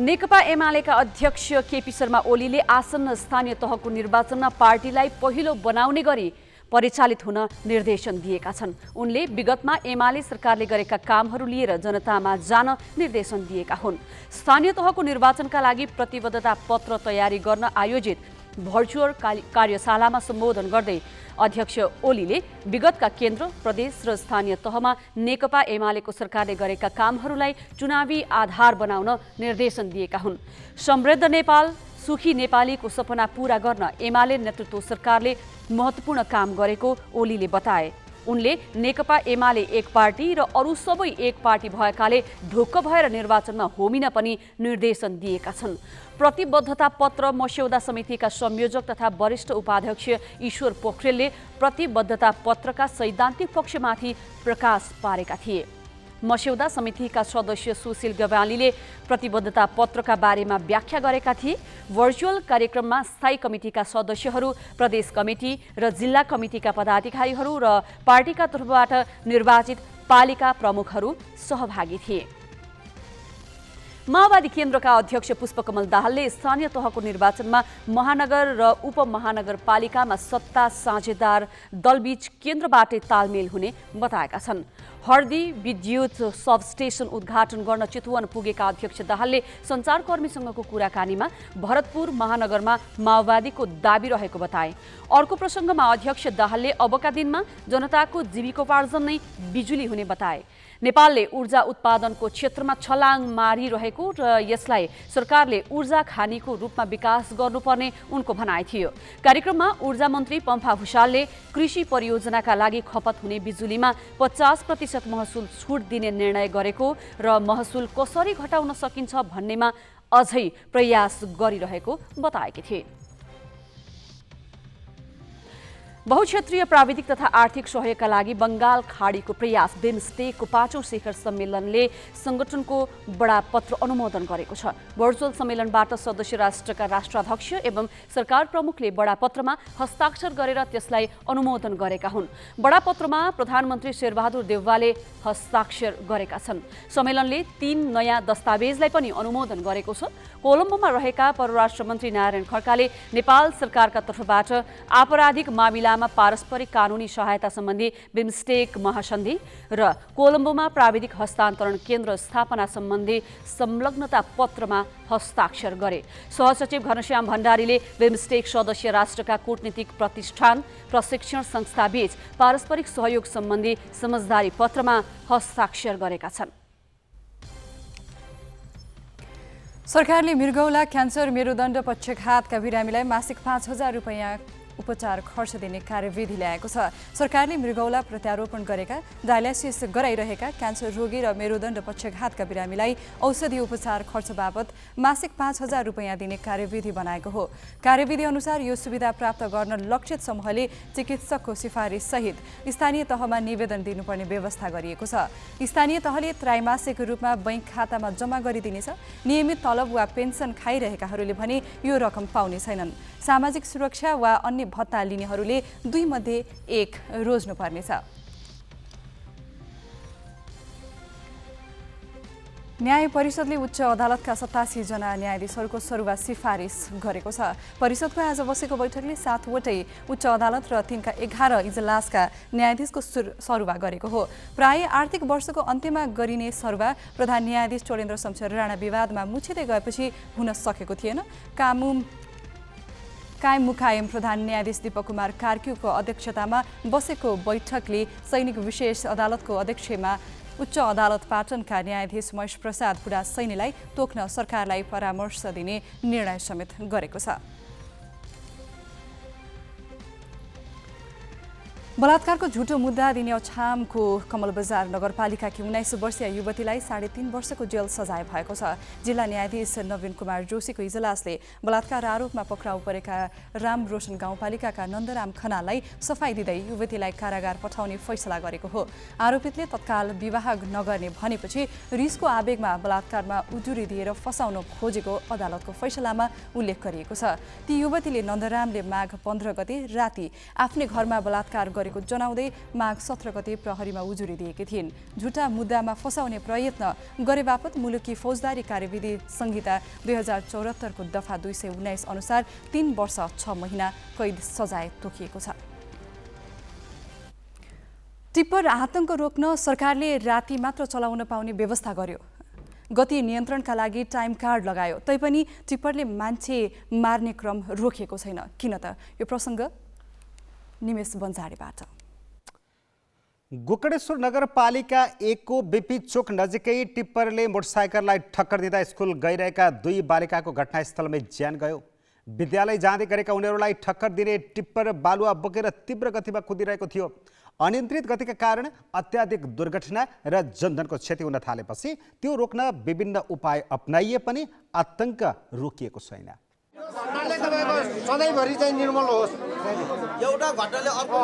नेकपा एमालेका अध्यक्ष केपी शर्मा ओलीले आसन्न स्थानीय तहको निर्वाचनमा पार्टीलाई पहिलो बनाउने गरी परिचालित हुन निर्देशन दिएका छन्। उनले विगतमा एमाले सरकारले गरेका कामहरू लिएर जनतामा जान निर्देशन दिएका हुन्। स्थानीय तहको निर्वाचनका लागि प्रतिबद्धता पत्र तयारी गर्न आयोजित भर्चुअल कार्यशालामा सम्बोधन गर्दै अध्यक्ष ओलीले विगतका केन्द्र, प्रदेश र स्थानीय तहमा नेकपा एमालेको सरकारले गरेका कामहरूलाई चुनावी आधार बनाउन निर्देशन दिएका हुन्। समृद्ध नेपाल, सुखी नेपालीको सपना पूरा गर्न एमाले नेतृत्व सरकारले महत्त्वपूर्ण काम गरेको ओलीले बताए। उनले नेकपा एमाले एक पार्टी र अरू सबै एक पार्टी भएकाले ढुक्क भएर निर्वाचनमा होमिन पनि निर्देशन दिएका छन्। प्रतिबद्धता पत्र मस्यौदा समितिका संयोजक तथा वरिष्ठ उपाध्यक्ष ईश्वर पोखरेलले प्रतिबद्धता पत्रका सैद्धान्तिक पक्षमाथि प्रकाश पारेका थिए। मस्यौदा समितिका सदस्य सुशील गवालीले प्रतिबद्धता पत्रका बारेमा व्याख्या गरेका थिए। भर्चुअल कार्यक्रममा स्थायी कमिटिका सदस्यहरू, प्रदेश कमिटी र जिल्ला कमिटिका पदाधिकारीहरू र पार्टीका तर्फबाट निर्वाचित पालिका प्रमुखहरू सहभागी थिए। माओवादी केन्द्रका अध्यक्ष पुष्पकमल दाहालले स्थानीय तहको निर्वाचनमा महानगर र उपमहानगरपालिकामा सत्ता साझेदार दलबीच केन्द्रबाटै तालमेल हुने बताएका छन्। हर्दी विद्युत सबस्टेसन उद्घाटन गर्न चितवन पुगेका अध्यक्ष दाहालले सञ्चारकर्मीसँगको कुराकानीमा भरतपुर महानगरमा माओवादीको दाबी रहेको बताए। अर्को प्रसङ्गमा अध्यक्ष दाहालले अबका दिनमा जनताको जीविकोपार्जन नै बिजुली हुने बताए। नेपालले ऊर्जा उत्पादनको क्षेत्रमा छलाङ मारिरहेको र यसलाई सरकारले ऊर्जा खानीको रूपमा विकास गर्नुपर्ने उनको भनाइ थियो। कार्यक्रममा ऊर्जा मन्त्री पम्फा भुषालले कृषि परियोजनाका लागि खपत हुने बिजुलीमा 50% महसुल छुट दिने निर्णय गरेको र महसुल कसरी घटाउन सकिन्छ भन्नेमा अझै प्रयास गरिरहेको बताएकी थिए। बहुक्षेत्रीय प्राविधिक तथा आर्थिक सहयोगका लागि बंगाल खाडीको प्रयास बिमस्टेकको 5औं शिखर सम्मेलनले संगठनको बडापत्र अनुमोदन गरेको छ। भर्चुअल सम्मेलनबाट सदस्य राष्ट्रका राष्ट्राध्यक्ष एवं सरकार प्रमुखले बडापत्रमा हस्ताक्षर गरेर त्यसलाई अनुमोदन गरेका हुन्। बडापत्रमा प्रधानमन्त्री शेरबहादुर देउवाले हस्ताक्षर गरेका छन्। सम्मेलनले 3 नयाँ दस्तावेजलाई पनि अनुमोदन गरेको छ। कोलम्बोमा रहेका परराष्ट्र मन्त्री नारायण खड्काले नेपाल सरकारका तर्फबाट आपराधिक मामिलामा पारस्परिक कानुनी सहायता सम्बन्धी बिमस्टेक महासन्धि र कोलम्बोमा प्राविधिक हस्तान्तरण केन्द्र स्थापना सम्बन्धी संलग्नता पत्रमा हस्ताक्षर गरे। सहसचिव घनश्याम भण्डारीले बिमस्टेक सदस्य राष्ट्रका कूटनीतिक प्रतिष्ठान प्रशिक्षण संस्थाबीच पारस्परिक सहयोग सम्बन्धी समझदारी पत्रमा हस्ताक्षर गरेका छन्। सरकारले मृगौला, क्यान्सर, मेरुदण्ड, पक्षघातका बिरामीलाई मासिक 5,000 रुपैयाँ उपचार खर्च दिने कार्यविधि ल्याएको छ। सरकारले मृगौला प्रत्यारोपण गरेका, डायलासिस गराइरहेका क्यान्सर रोगी र मेरुदण्ड पक्षघातका बिरामीलाई औषधि उपचार खर्च बाबत मासिक 5,000 रुपैयाँ दिने कार्यविधि बनाएको हो। कार्यविधि अनुसार यो सुविधा प्राप्त गर्न लक्षित समूहले चिकित्सकको सिफारिस सहित स्थानीय तहमा निवेदन दिनुपर्ने व्यवस्था गरिएको छ। स्थानीय तहले त्रैमासिक रूपमा बैंक खातामा जम्मा गरिदिनेछ। नियमित तलब वा पेन्सन खाइरहेकाहरूले भने यो रकम पाउने छैनन्। सामाजिक सुरक्षा वा अन्य भत्ता लिनेहरूले 2 मध्ये 1 रोज्नुपर्नेछ। न्याय परिषदले उच्च अदालतका 87 जना न्यायाधीशहरूको सरुवा सिफारिस गरेको छ। परिषदको आज बसेको बैठकले 7 वटै उच्च अदालत र तिनका 11 इजलासका न्यायाधीशको सरुवा गरेको हो। प्राय आर्थिक वर्षको अन्त्यमा गरिने सरुवा प्रधान न्यायाधीश चोलेन्द्र शमशेर राणा विवादमा मुछिँदै गएपछि हुन सकेको थिएन। कायम मुकायम प्रधान न्यायाधीश दीपक कुमार कार्कीको अध्यक्षतामा बसेको बैठकले सैनिक विशेष अदालतको अध्यक्षमा उच्च अदालत पाटनका न्यायाधीश महेश प्रसाद पुडा सैनीलाई तोक्न सरकारलाई परामर्श दिने निर्णय समेत गरेको छ। बलात्कारको झुटो मुद्दा दिने अछामको कमलबजार नगरपालिकाकी 19 वर्षीय युवतीलाई 3.5 वर्षको जेल सजाय भएको छ। जिल्ला न्यायाधीश नवीन कुमार जोशीको इजलासले बलात्कार आरोपमा पक्राउ परेका राम रोशन गाउँपालिकाका नन्दराम खनाललाई सफाई दिँदै युवतीलाई कारागार पठाउने फैसला गरेको हो। आरोपितले तत्काल विवाह नगर्ने भनेपछि रिसको आवेगमा बलात्कारमा उजुरी दिएर फसाउन खोजेको अदालतको फैसलामा उल्लेख गरिएको छ। ती युवतीले नन्दरामले माघ 15 गते राति आफ्नै घरमा बलात्कार गरेको जनाउँदै माघ 17 गते प्रहरीमा उजुरी दिएकी थिइन्। झुटा मुद्दामा फसाउने प्रयत्न गरे बापत मुलुकी फौजदारी कार्यविधि संहिता 2074 को दफा 219 अनुसार 3 वर्ष 6 महिना कैद सजाय तोकिएको छ। टिप्पर आतंक रोक्न सरकारले राति मात्र चलाउन पाउने व्यवस्था गर्यो। गति नियन्त्रणका लागि टाइम कार्ड लगायो, तैपनि टिप्परले मान्छे मार्ने क्रम रोकिएको छैन। किन त? यो प्रसङ्ग निमेश बन्जारेबाट। गोकर्णेश्वर नगरपालिका 1 को बीपी चोक नजिकै टिप्परले मोटरसाइकललाई ठक्कर दिँदा स्कुल गइरहेका 2 बालिकाको घटनास्थलमै ज्यान गयो। विद्यालय जाँदै गरेका उनीहरूलाई ठक्कर दिने टिप्पर बालुवा बोकेर तीव्र गतिमा कुदिरहेको थियो। अनियन्त्रित गतिका कारण अत्याधिक दुर्घटना र जनधनको क्षति हुन थालेपछि त्यो रोक्न विभिन्न उपाय अपनाइए पनि आतंक रोकिएको छैन। सधैँभरि चाहिँ निर्मल होस्, एउटा घटनाले अर्को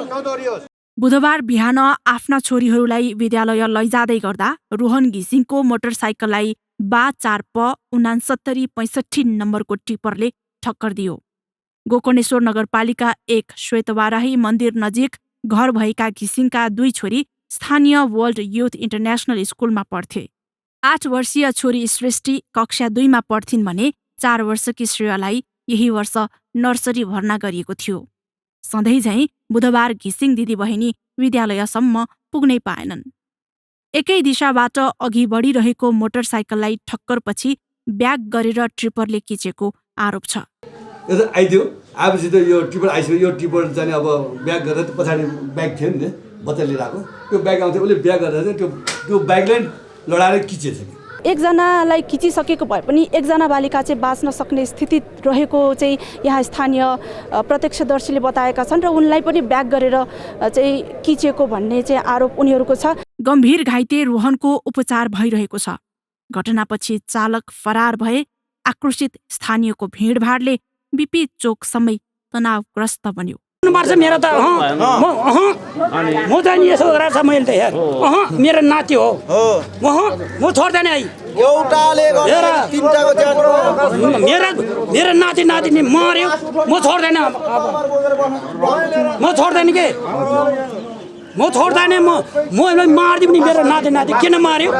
नदोहोरियोस्। बुधबार बिहान आफ्ना छोरीहरूलाई विद्यालय लैजाँदै गर्दा रोहन घिसिङको मोटरसाइकललाई बा 4 प 6965 नम्बरको टिप्परले ठक्कर दियो। गोकर्णेश्वर नगरपालिका 1 श्वेतवाराही मन्दिर नजिक घर भएका घिसिङका 2 छोरी स्थानीय वर्ल्ड युथ इन्टरनेसनल स्कुलमा पढ्थे। 8 वर्षीय छोरी सृष्टि कक्षा 2 मा पढ्थिन् भने 4 वर्षकी श्रेयालाई यही वर्ष नर्सरी भर्ना गरिएको थियो। सधैँ झैँ बुधबार घिसिङ दिदीबहिनी विद्यालयसम्म पुग्नै पाएनन्। एकै दिशाबाट अघि बढिरहेको मोटरसाइकललाई ठक्करपछि ब्याक गरेर ट्रिपरले किचेको आरोप छ। आइदियो, आएपछि त यो ट्रिपर आइसक्यो। यो ट्रिपर चाहिँ अब ब्याक गरेर पछाडि ब्याग थियो नि बच्चा लिएर आएको, त्यो ब्याग आउँथ्यो, उसले ब्याग गरेर चाहिँ त्यो ब्यागलाई लडाएर किचेछ। एकजनालाई किचिसकेको भए पनि एकजना बालिका चाहिँ बाँच्न सक्ने स्थिति रहेको चाहिँ यहाँ स्थानीय प्रत्यक्षदर्शीले बताएका छन् र उनलाई पनि ब्याक गरेर चाहिँ किचेको भन्ने चाहिँ आरोप उनीहरूको छ। गम्भीर घाइते रोहनको उपचार भइरहेको छ। घटनापछि चालक फरार भए। आक्रोशित स्थानीयको भिडभाडले बीपी चोकसम्मै तनावग्रस्त बन्यो। मेरो त म चाहिँ यसो गरेर छ मैले त यार मेरो नाति हो म छोड्दैन है एउटाले मेरो नाति नातिनी मर्यो म छोड्दैन के म छोड्दैन म मार्दिम नि मेरो नाति नाति किन मार्यो।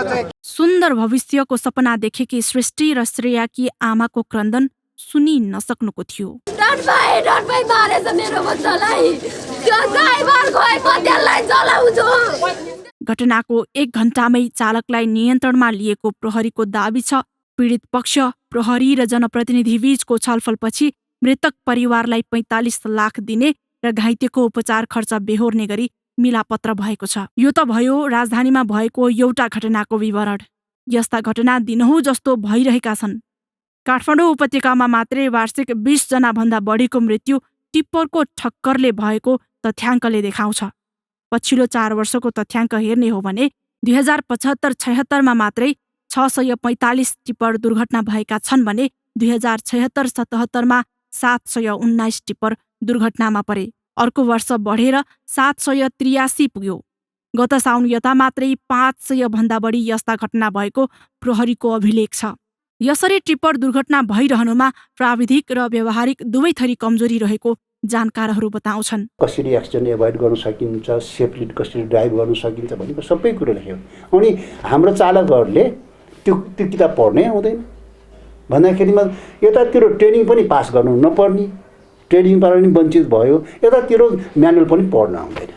सुन्दर भविष्यको सपना देखेकी सृष्टि र श्रेयाकी आमाको क्रन्दन सुनि नसक्नुको थियो। घटनाको 1 घण्टामै चालकलाई नियन्त्रणमा लिएको प्रहरीको दाबी छ। पीडित पक्ष, प्रहरी र जनप्रतिनिधि बीचको छलफलपछि मृतक परिवारलाई 45 लाख दिने र घाइतेको उपचार खर्च बेहोर्ने गरी मिलापत्र भएको छ। यो त भयो राजधानीमा भएको एउटा घटनाको विवरण। यस्ता घटना दिनहुँ जस्तो भइरहेका छन्। काठमाडौँ उपत्यकामा मात्रै वार्षिक 20 जना भन्दा बढीको मृत्यु टिप्परको ठक्करले भएको तथ्याङ्कले देखाउँछ। पछिल्लो 4 वर्षको तथ्याङ्क हेर्ने हो भने 2075-76 मा मात्रै 645 टिप्पर दुर्घटना भएका छन् भने 2076-77 मा 719 टिप्पर दुर्घटनामा परे। अर्को वर्ष बढेर 783 पुग्यो। गत साउन यता मात्रै 500 भन्दा बढी यस्ता घटना भएको प्रहरीको अभिलेख छ। यसरी टिप्पर दुर्घटना भइरहनुमा प्राविधिक र व्यावहारिक दुवै थरी कमजोरी रहेको जानकारहरू बताउँछन्। कसरी एक्सिडेन्ट एभोइड गर्न सकिन्छ, सेफली कसरी ड्राइभ गर्न सकिन्छ भनेको सबै कुरो लेख्यो। अनि हाम्रो चालकहरूले त्यो किताब पढ्नै आउँदैन भन्दाखेरिमा यतातिर ट्रेनिङ पनि पास गर्नु नपर्ने, ट्रेनिङबाट पनि वञ्चित भयो, यतातिर म्यानुअल पनि पढ्न आउँदैन।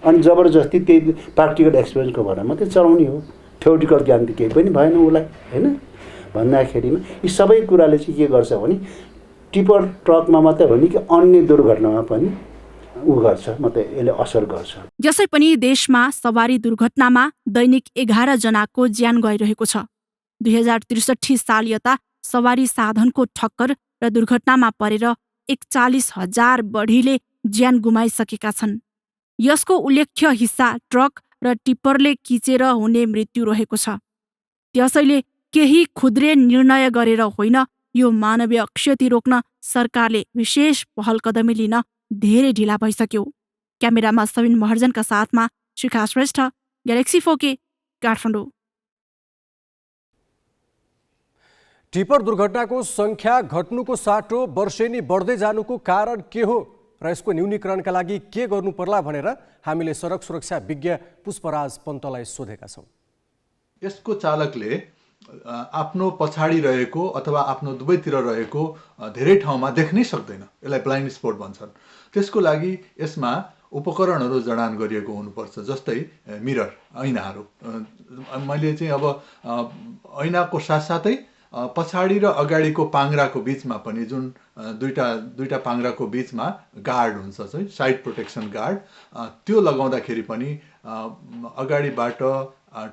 अनि जबरजस्ती त्यही प्र्याक्टिकल एक्सपिरियन्सको भएर मात्रै चलाउने हो। थ्योरिटिकल ज्ञान त केही पनि भएन उसलाई, होइन? भन्दाखेरिमा यी सबै कुराले चाहिँ के गर्छ भने टिपर ट्रकमा मात्रै हो नि कि अन्य दुर्घटनामा पनि उ गर्छ, मतलब यसले असर गर्छ। जसै पनि देशमा सवारी दुर्घटनामा दैनिक 11 जनाको ज्यान गइरहेको छ। 2063 साल यता सवारी साधनको ठक्कर र दुर्घटनामा परेर 41,000 बढीले ज्यान गुमाइसकेका छन्। यसको उल्लेख्य हिस्सा ट्रक र टिप्परले किचेर हुने मृत्यु रहेको छ। त्यसैले केही खुद्रे निर्णय गरेर होइन, यो मानवीय क्षति रोक्न सरकारले विशेष पहल कदमी लिन धेरै ढिला भइसक्यो। क्यामेरामा सबिन महर्जनका साथमा Shikha Shrestha, Galaxy 4K, Kathmandu. Tipper दुर्घटनाको संख्या घट्नुको साटो वर्षेनी बढ्दै जानुको कारण के हो र यसको न्यूनीकरणका लागि के गर्नु पर्ला भनेर हामीले सडक सुरक्षा विज्ञ पुष्पराज पन्तलाई सोधेका छौँ। यसको चालकले आफ्नो पछाडि रहेको अथवा आफ्नो दुवैतिर रहेको धेरै ठाउँमा देख्नै सक्दैन, यसलाई ब्लाइन्ड स्पट भन्छन्। त्यसको लागि यसमा उपकरणहरू जडान गरिएको हुनुपर्छ, जस्तै मिरर, ऐनाहरू। मैले चाहिँ अब ऐनाको साथसाथै पछाडि र अगाडिको पाङ्राको बिचमा पनि जुन दुईटा पाङ्राको बिचमा गार्ड हुन्छ चाहिँ साइड प्रोटेक्सन गार्ड, त्यो लगाउँदाखेरि पनि अगाडिबाट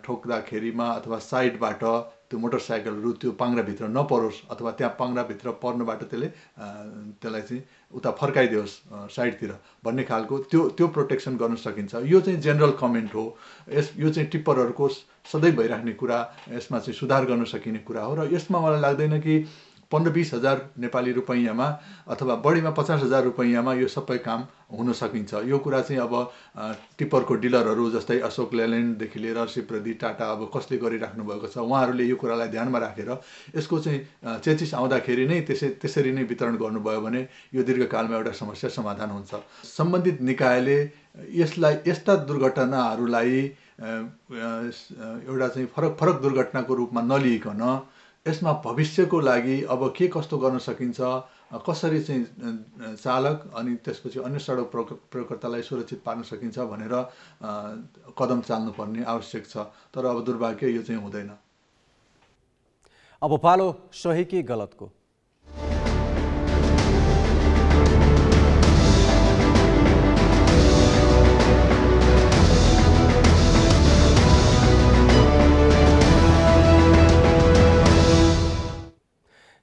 ठोक्दाखेरिमा अथवा साइडबाट त्यो मोटरसाइकलहरू त्यो पाङ्राभित्र नपरोस् अथवा त्यहाँ पाङ्राभित्र पर्नबाट त्यसलाई चाहिँ उता फर्काइदियोस् साइडतिर भन्ने खालको त्यो प्रोटेक्सन गर्न सकिन्छ। यो चाहिँ जेनरल कमेन्ट हो। यो चाहिँ टिप्परहरूको सधैँ भइराख्ने कुरा, यसमा चाहिँ सुधार गर्न सकिने कुरा हो। र यसमा मलाई लाग्दैन कि 15-20 हजार नेपाली रुपैयाँमा अथवा बढीमा 50,000 रुपैयाँमा यो सबै काम हुन सकिन्छ। यो कुरा चाहिँ अब टिप्परको डिलरहरू जस्तै अशोक लेल्यान्डदेखि लिएर सिप्रदी, टाटा अब कसले गरिराख्नु भएको छ, उहाँहरूले यो कुरालाई ध्यानमा राखेर यसको चाहिँ चेचिस आउँदाखेरि नै त्यसरी नै वितरण गर्नुभयो भने यो दीर्घकालमा एउटा समस्या समाधान हुन्छ। सम्बन्धित निकायले यस्ता दुर्घटनाहरूलाई एउटा चाहिँ फरक दुर्घटनाको रूपमा नलिइकन यसमा भविष्यको लागि अब के कस्तो गर्न सकिन्छ, कसरी चाहिँ चालक अनि त्यसपछि अन्य सडक प्रयोगकर्तालाई सुरक्षित पार्न सकिन्छ भनेर कदम चाल्नुपर्ने आवश्यक छ। तर अब दुर्भाग्य यो चाहिँ हुँदैन। अब पालो सही कि गलतको।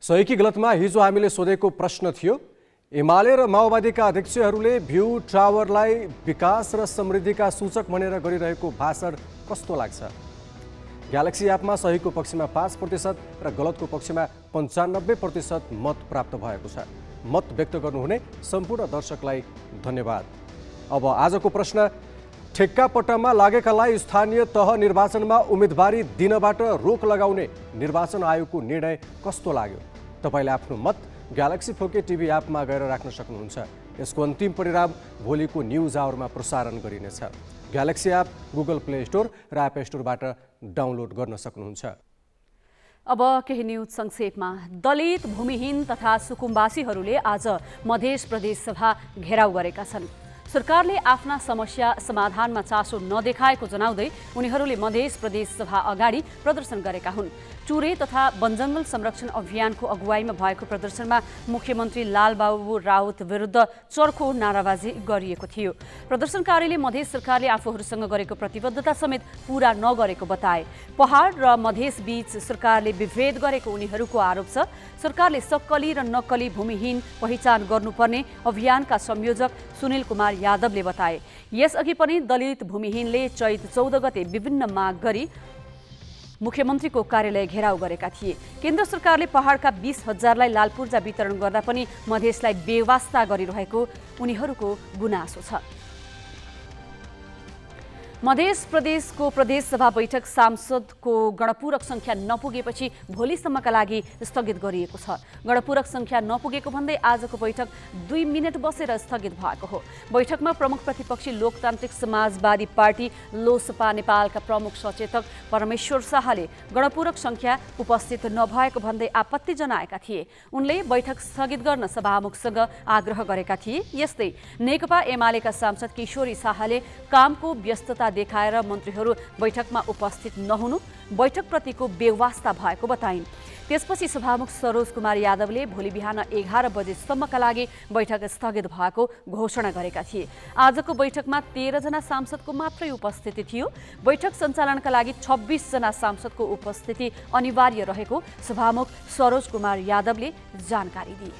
सही कि गलतमा हिजो हामीले सोधेको प्रश्न थियो, एमाले र माओवादीका अध्यक्षहरूले भ्यू टावरलाई विकास र समृद्धिका सूचक भनेर गरिरहेको भाषण कस्तो लाग्छ? ग्यालेक्सी एपमा सहीको पक्षमा 5% र गलतको पक्षमा 95% मत प्राप्त भएको छ। मत व्यक्त गर्नुहुने सम्पूर्ण दर्शकलाई धन्यवाद। अब आजको प्रश्न, ठेक्कापट्टामा लागेकालाई स्थानीय तह निर्वाचनमा उम्मेदवारी दिनबाट रोक लगाउने निर्वाचन आयोगको निर्णय कस्तो लाग्यो? तपाईले आफ्नो मत ग्यालेक्सी 4K टिभी एपमा गएर राख्न सक्नुहुन्छ। यसको अन्तिम परिणाम भोलिको न्युज आवरमा प्रसारण गरिनेछ। Galaxy app Google play store र एप स्टोरबाट डाउनलोड गर्न सक्नुहुन्छ। अब केही न्युज संक्षेपमा। दलित, भूमिहीन तथा सुकुम्बासीहरूले आज मध्य प्रदेश सभा घेराउ गरेका छन्। सरकारले आफ्ना समस्या समाधानमा चासो नदेखाएको जनाउँदै उनीहरूले मध्य प्रदेश सभा अगाडि प्रदर्शन गरेका हुन्। चुरे तथा वनजङ्गल संरक्षण अभियानको अगुवाईमा भएको प्रदर्शनमा मुख्यमन्त्री लालबाबु राउत विरुद्ध चर्को नाराबाजी गरिएको थियो। प्रदर्शनकारीले मधेस सरकारले आफूहरूसँग गरेको प्रतिबद्धता समेत पूरा नगरेको बताए। पहाड र मधेस बीच सरकारले विभेद गरेको उनीहरूको आरोप छ। सरकारले सक्कली र नक्कली भूमिहीन पहिचान गर्नुपर्ने अभियानका संयोजक सुनिल कुमार यादवले बताए। यसअघि पनि दलित भूमिहीनले चैत 14 गते विभिन्न माग गरी मुख्यमन्त्रीको कार्यालय घेराउ गरेका थिए। केन्द्र सरकारले पहाडका 20,000लाई लाल पूर्जा वितरण गर्दा पनि मधेसलाई बेवास्ता गरिरहेको उनीहरूको गुनासो छ। मध्य प्रदेशको प्रदेश सभा बैठक सांसदको गणपूरक संख्या नपुगेपछि भोलिसम्मका लागि स्थगित गरिएको छ। गणपूरक संख्या नपुगेको भन्दै आजको बैठक 2 मिनेट बसेर स्थगित भएको हो। बैठकमा प्रमुख प्रतिपक्षी लोकतान्त्रिक समाजवादी पार्टी लोसपा नेपालका प्रमुख सचेतक परमेश्वर शाहले गणपूरक संख्या उपस्थित नभएको भन्दै आपत्ति जनाएका थिए। उनले बैठक स्थगित गर्न सभामुखसँग आग्रह गरेका थिए। यस्तै नेकपा एमालेका सांसद किशोरी शाहले कामको व्यस्तता देखाएर मन्त्रीहरू बैठकमा उपस्थित नहुनु बैठकप्रतिको बेवास्ता भएको बताइन्। त्यसपछि सभामुख सरोज कुमार यादवले भोलि बिहान 11 बजेसम्मका लागि बैठक स्थगित भएको घोषणा गरेका थिए। आजको बैठकमा 13 जना सांसदको मात्रै उपस्थिति थियो। बैठक सञ्चालनका लागि 26 जना सांसदको उपस्थिति अनिवार्य रहेको सभामुख सरोज कुमार यादवले जानकारी दिए।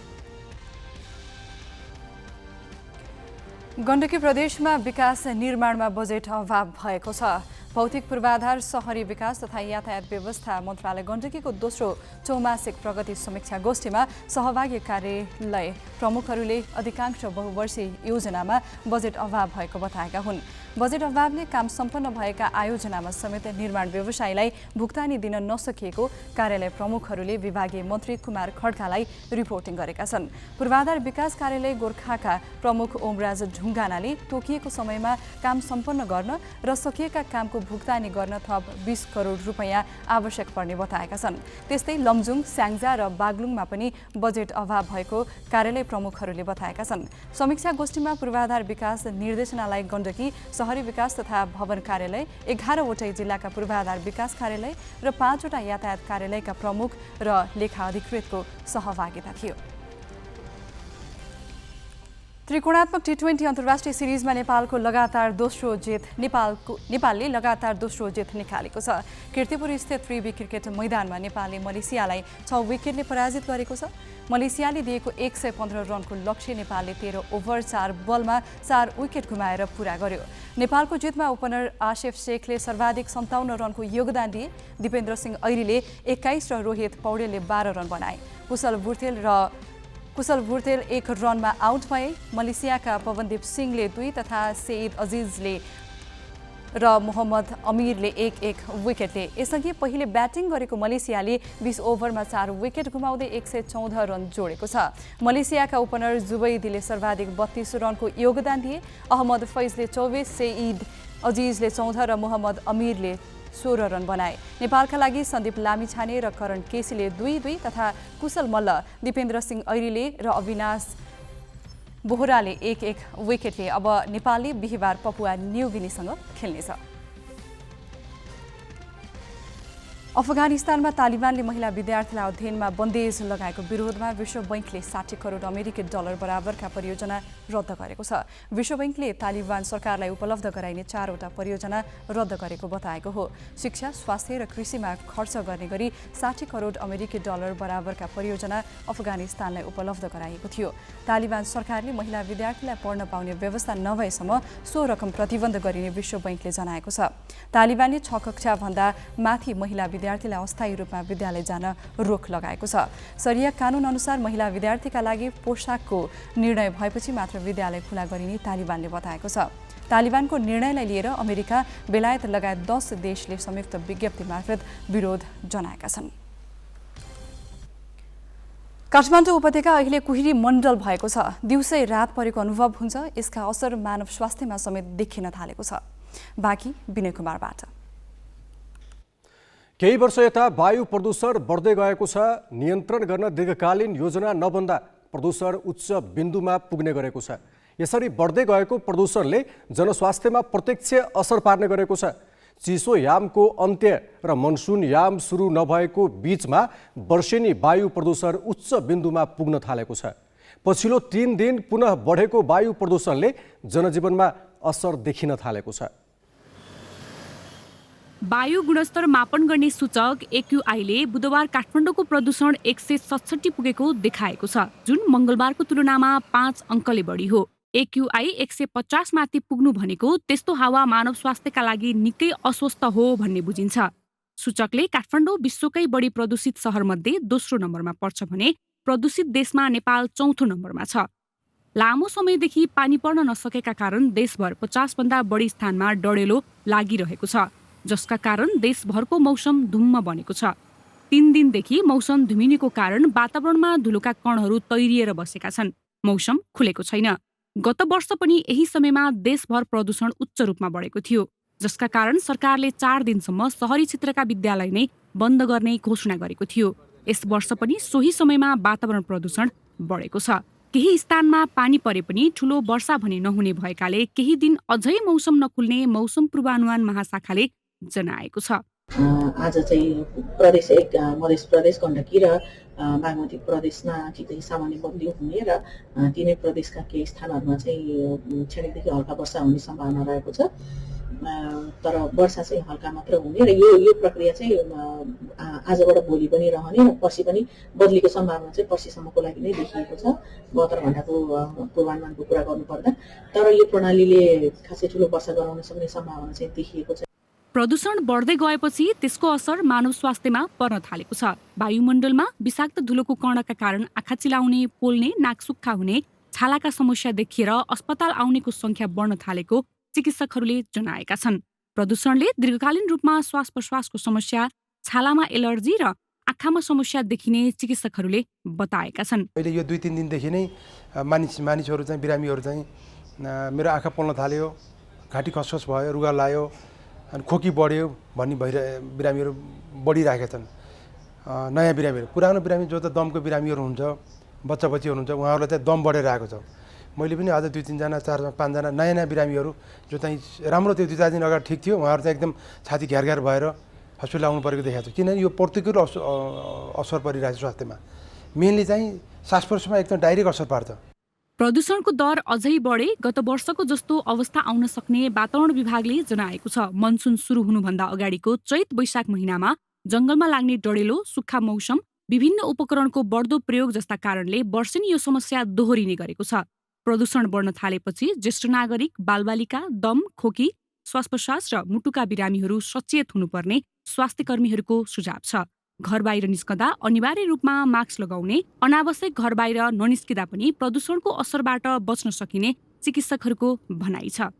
गण्डकी प्रदेशमा विकास निर्माणमा बजेट अभाव भएको छ। भौतिक पूर्वाधार, शहरी विकास तथा यातायात व्यवस्था मन्त्रालय गण्डकीको दोस्रो चौमासिक प्रगति समीक्षा गोष्ठीमा सहभागी कार्यालय प्रमुखहरूले अधिकांश बहुवर्षीय योजनामा बजेट अभाव भएको बताएका हुन्। बजेट अभावले काम सम्पन्न भएका आयोजनामा समेत निर्माण व्यवसायीलाई भुक्तानी दिन नसकिएको कार्यालय प्रमुखहरूले विभागीय मन्त्री कुमार खड्कालाई रिपोर्टिङ गरेका छन्। पूर्वाधार विकास कार्यालय गोर्खाका प्रमुख ओमराज ढुङ्गानाले तोकिएको समयमा काम सम्पन्न गर्न र सकिएका कामको भुक्तानी गर्न थप 20 करोड रुपैयाँ आवश्यक पर्ने बताएका छन्। त्यस्तै लमजुङ, स्याङ्जा र बागलुङमा पनि बजेट अभाव भएको कार्यालय प्रमुखहरूले बताएका छन्। समीक्षा गोष्ठीमा पूर्वाधार विकास निर्देशनालय गण्डकी, शहरी विकास तथा भवन कार्यालय, 11 वटै जिल्लाका पूर्वाधार विकास कार्यालय र 5 वटा यातायात कार्यालयका प्रमुख र लेखा अधिकृतको सहभागिता थियो। त्रिकोणात्मक टी20 अन्तर्राष्ट्रिय सिरिजमा नेपालले लगातार दोस्रो जित निकालेको छ। कीर्तिपुर स्थित त्रिवी क्रिकेट मैदानमा नेपालले मलेसियालाई 6 विकेटले पराजित गरेको छ। मलेसियाले दिएको 115 रनको लक्ष्य नेपालले 13 ओभर 4 बलमा 4 विकेट गुमाएर पूरा गर्यो। नेपालको जितमा ओपनर आसिफ शेखले सर्वाधिक 57 रनको योगदान दिए। दिपेन्द्र सिंह ऐरीले 21 र रोहित पौडेलले 12 रन बनाए। कुशल भुर्तेल 1 रनमा आउट भए। मलेसियाका पवनदीप सिंहले 2 तथा सेइद अजिजले र मोहम्मद अमीरले 1-1 विकेटले। यसअघि पहिले ब्याटिङ गरेको मलेसियाले 20 ओभरमा 4 विकेट गुमाउँदै 114 रन जोडेको छ। मलेसियाका ओपनर जुबैदीले सर्वाधिक 32 रनको योगदान दिए। अहमद फैजले 24, सेइद अजिजले 14 र मोहम्मद अमीरले 16 रन बनाए। नेपालका लागि सन्दीप लामिछाने र करण केसीले 2-2 तथा कुशल मल्ल, दिपेन्द्र सिंह ऐरीले र अविनाश बोहराले 1-1 विकेटले। अब नेपालले बिहिबार पपुवा न्युगिनीसँग खेल्नेछ। अफगानिस्तानमा तालिबानले महिला विद्यार्थीलाई अध्ययनमा बन्देज लगाएको विरोधमा विश्व बैंकले 60 करोड अमेरिकी डलर बराबरका परियोजना रद्द गरेको छ। विश्व बैंकले तालिबान सरकारलाई उपलब्ध गराइने 4 वटा परियोजना रद्द गरेको बताएको हो। शिक्षा, स्वास्थ्य र कृषिमा खर्च गर्ने गरी 60 करोड अमेरिकी डलर बराबरका परियोजना अफगानिस्तानलाई उपलब्ध गराएको थियो। तालिबान सरकारले महिला विद्यार्थीलाई पढ्न पाउने व्यवस्था नभएसम्म सो रकम प्रतिबन्ध गरिने विश्व बैंकले जनाएको छ। तालिबानले 6 कक्षाभन्दा माथि महिला विद्यार्थीलाई अस्थायी रूपमा विद्यालय जान रोक लगाएको छ। शरिया कानुन अनुसार महिला विद्यार्थीका लागि पोशाकको निर्णय भएपछि मात्र विद्यालय खुला गरिने तालिबानले बताएको छ। तालिबानको निर्णयलाई लिएर अमेरिका, बेलायत लगायत 10 देशले संयुक्त विज्ञप्ति मार्फत विरोध जनाएका छन्। काठमाडौँ उपत्यका अहिले कुहिरी मण्डल भएको छ। दिउँसै रात परेको अनुभव हुन्छ। यसका असर मानव स्वास्थ्यमा समेत देखिन थालेको छ। बाँकी विनय कुमारबाट। केही वर्ष यता वायु प्रदूषण बढ्दै गएको छ। नियन्त्रण गर्न दीर्घकालीन योजना नबन्दा प्रदूषण उच्च बिन्दुमा पुग्ने गरेको छ। यसरी बढ्दै गएको प्रदूषणले जनस्वास्थ्यमा प्रत्यक्ष असर पार्ने गरेको छ। चिसो यामको अन्त्य र मनसुन याम सुरु नभएको बीचमा वर्षेनी वायु प्रदूषण उच्च बिन्दुमा पुग्न थालेको छ। पछिल्लो 3 दिन पुनः बढेको वायु प्रदूषणले जनजीवनमा असर देखिन थालेको छ। वायु गुणस्तर मापन गर्ने सूचक एक्युआईले बुधबार काठमाडौँको प्रदूषण 167 पुगेको देखाएको छ, जुन मंगलबारको तुलनामा 5 अङ्कले बढी हो। एक्युआई 150 माथि पुग्नु भनेको त्यस्तो हावा मानव स्वास्थ्यका लागि निकै अस्वस्थ हो भन्ने बुझिन्छ। सूचकले काठमाडौँ विश्वकै बढी प्रदूषित शहरमध्ये दोस्रो नम्बरमा पर्छ भने प्रदूषित देशमा नेपाल चौथो नम्बरमा छ। लामो समयदेखि पानी पर्न नसकेका कारण देशभर 50 भन्दा बढी स्थानमा डढेलो लागिरहेको छ, जसका कारण देशभरको मौसम धुम्म बनेको छ। 3 दिनदेखि मौसम धुमिनेको कारण वातावरणमा धुलोका कणहरू तैरिएर बसेका छन्। मौसम खुलेको छैन। गत वर्ष पनि यही समयमा देशभर प्रदूषण उच्च रूपमा बढेको थियो, जसका कारण सरकारले 4 दिनसम्म शहरी क्षेत्रका विद्यालय नै बन्द गर्ने घोषणा गरेको थियो। यस वर्ष पनि सोही समयमा वातावरण प्रदूषण बढेको छ। केही स्थानमा पानी परे पनि ठूलो वर्षा भने नहुने भएकाले केही दिन अझै मौसम नखुल्ने मौसम पूर्वानुमान महाशाखाले जनाएको छ। आज चाहिँ प्रदेश 1 मधेस प्रदेश गण्डकी र बागमती प्रदेशमा चाहिँ सामान्य बदली हुने र तिनै प्रदेशका केही स्थानहरूमा चाहिँ क्षणिकदेखि हल्का वर्षा हुने सम्भावना रहेको छ। तर वर्षा चाहिँ हल्का मात्र हुने र यो प्रक्रिया चाहिँ आजबाट भोलि पनि रहने र पर्सि पनि बदलीको सम्भावना चाहिँ पर्सिसम्मको लागि नै देखिएको छ 72 घण्टाको पूर्वानुमानको कुरा गर्नुपर्दा। तर यो प्रणालीले खासै ठुलो वर्षा गराउन सक्ने सम्भावना चाहिँ देखिएको छ। प्रदूषण बढ्दै गएपछि त्यसको असर मानव स्वास्थ्यमा पर्न थालेको छ। वायुमण्डलमा विषाक्त धुलोको कणका कारण आँखा चिलाउने, पोल्ने, नाक सुक्खा हुने, छालाका समस्या देखिएर अस्पताल आउनेको संख्या बढ्न थालेको चिकित्सकहरूले जनाएका छन्। प्रदूषणले दीर्घकालीन रूपमा श्वास प्रश्वासको समस्या, छालामा एलर्जी र आँखामा समस्या देखिने चिकित्सकहरूले बताएका छन्। अहिले यो 2-3 दिनदेखि नै मानिसहरू चाहिँ बिरामीहरू चाहिँ मेरो आँखा पोल्न थाल्यो, घाँटी खसखस भयो, रुगा लाग्यो, अनि खोकी बढ्यो भन्ने बिरामीहरू बढिरहेका छन्। नयाँ बिरामीहरू, पुरानो बिरामी जो त दमको बिरामीहरू हुन्छ, बच्चा बच्चीहरू हुन्छ, उहाँहरूलाई चाहिँ दम बढेर आएको छ। मैले पनि आज 2-3 जना 4-5 जना नयाँ बिरामीहरू जो चाहिँ राम्रो थियो 2-4 दिन अगाडि ठिक थियो, उहाँहरू चाहिँ एकदम छाती घ्यार भएर हस्पिटल आउनु परेको देखाएको छ। किनभने यो प्रतिकूल असर परिरहेको छ स्वास्थ्यमा। मेनली चाहिँ श्वास प्रश्वासमा एकदम डाइरेक्ट असर पार्छ। प्रदूषणको दर अझै बढे गत वर्षको जस्तो अवस्था आउन सक्ने वातावरण विभागले जनाएको छ। मनसुन सुरु हुनुभन्दा अगाडिको चैत वैशाख महिनामा जंगलमा लाग्ने डढेलो, सुक्खा मौसम, विभिन्न उपकरणको बढ्दो प्रयोग जस्ता कारणले वर्षेनी यो समस्या दोहोरिने गरेको छ। प्रदूषण बढ्न थालेपछि ज्येष्ठ नागरिक, बालबालिका, दम, खोकी, श्वास प्रश्वास र मुटुका बिरामीहरू सचेत हुनुपर्ने स्वास्थ्यकर्मीहरूको सुझाव छ। घर बाहिर निस्कँदा अनिवार्य रूपमा मास्क लगाउने, अनावश्यक घर बाहिर ननिस्किँदा पनि प्रदूषणको असरबाट बच्न सकिने चिकित्सकहरूको भनाइ छ।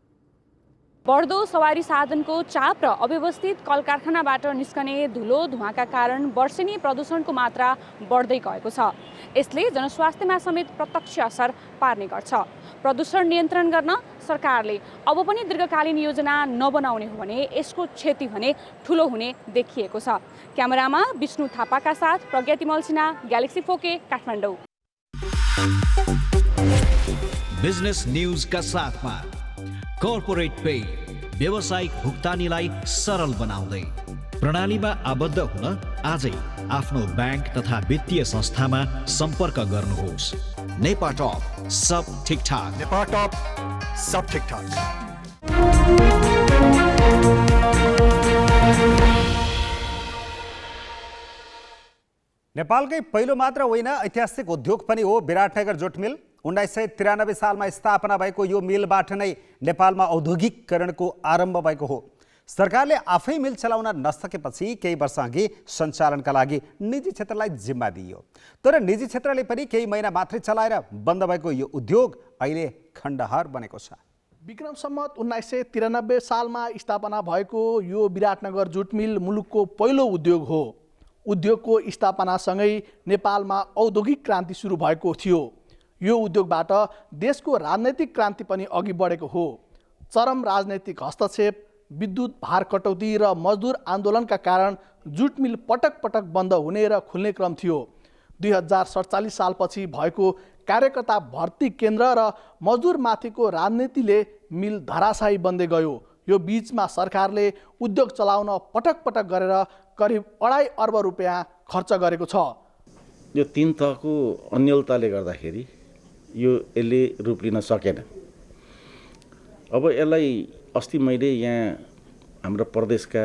बढ्दो सवारी साधनको चाप र अव्यवस्थित कल कारखानाबाट निस्कने धुलो धुवाका कारण वर्षेनी प्रदूषणको मात्रा बढ्दै गएको छ। यसले जनस्वास्थ्यमा समेत प्रत्यक्ष असर पार्ने गर्छ। प्रदूषण नियन्त्रण गर्न सरकारले अब पनि दीर्घकालीन योजना नबनाउने हो भने यसको क्षति भने ठुलो हुने देखिएको छ। क्यामेरामा विष्णु थापाका साथ प्रज्ञातिमल Sinha, Galaxy 4K, Kathmandu. Business न्यूजका साथमा कर्पोरेट पे व्यावसायिक भुक्तानीलाई सरल बनाउँदै प्रणालीमा आबद्ध हुन आजै आफ्नो ब्याङ्क तथा वित्तीय संस्थामा सम्पर्क गर्नुहोस्। नेपाटप सब ठिकठाक। नेपाटप सब ठिकठाक। नेपालकै पहिलो मात्र होइन, ऐतिहासिक उद्योग पनि हो विराटनगर जुट मिल। 1993 सालमा स्थापना भएको यो मिलबाट नै नेपालमा औद्योगिकरणको आरम्भ भएको हो। सरकारले आफै मिल चलाउन नसकेपछि केही वर्ष अघि सञ्चालनका लागि निजी क्षेत्रलाई जिम्मा दिइयो। तर निजी क्षेत्रले पनि केही महिना मात्रै चलाएर बन्द भएको यो उद्योग अहिले खण्डहर बनेको छ। विक्रम सम्वत 1993 सालमा स्थापना भएको यो विराटनगर जुट मिल मुलुकको पहिलो उद्योग हो। उद्योगको स्थापनासँगै नेपालमा औद्योगिक क्रान्ति सुरु भएको थियो। यो उद्योगबाट देशको राजनैतिक क्रान्ति पनि अघि बढेको हो। चरम राजनैतिक हस्तक्षेप, विद्युत भार कटौती र मजदुर आन्दोलनका कारण जुट मिल पटक पटक बन्द हुने र खुल्ने क्रम थियो। 2047 सालपछि भएको कार्यकर्ता भर्ती केन्द्र र मजदुरमाथिको राजनीतिले मिल धराशायी बन्दै गयो। यो बीचमा सरकारले उद्योग चलाउन पटक पटक गरेर करिब 2.5 अर्ब रुपियाँ खर्च गरेको छ। यो 3 तहको अन्यलताले गर्दाखेरि यसले रूप लिन सकेन। अब यसलाई अस्ति मैले यहाँ हाम्रो प्रदेशका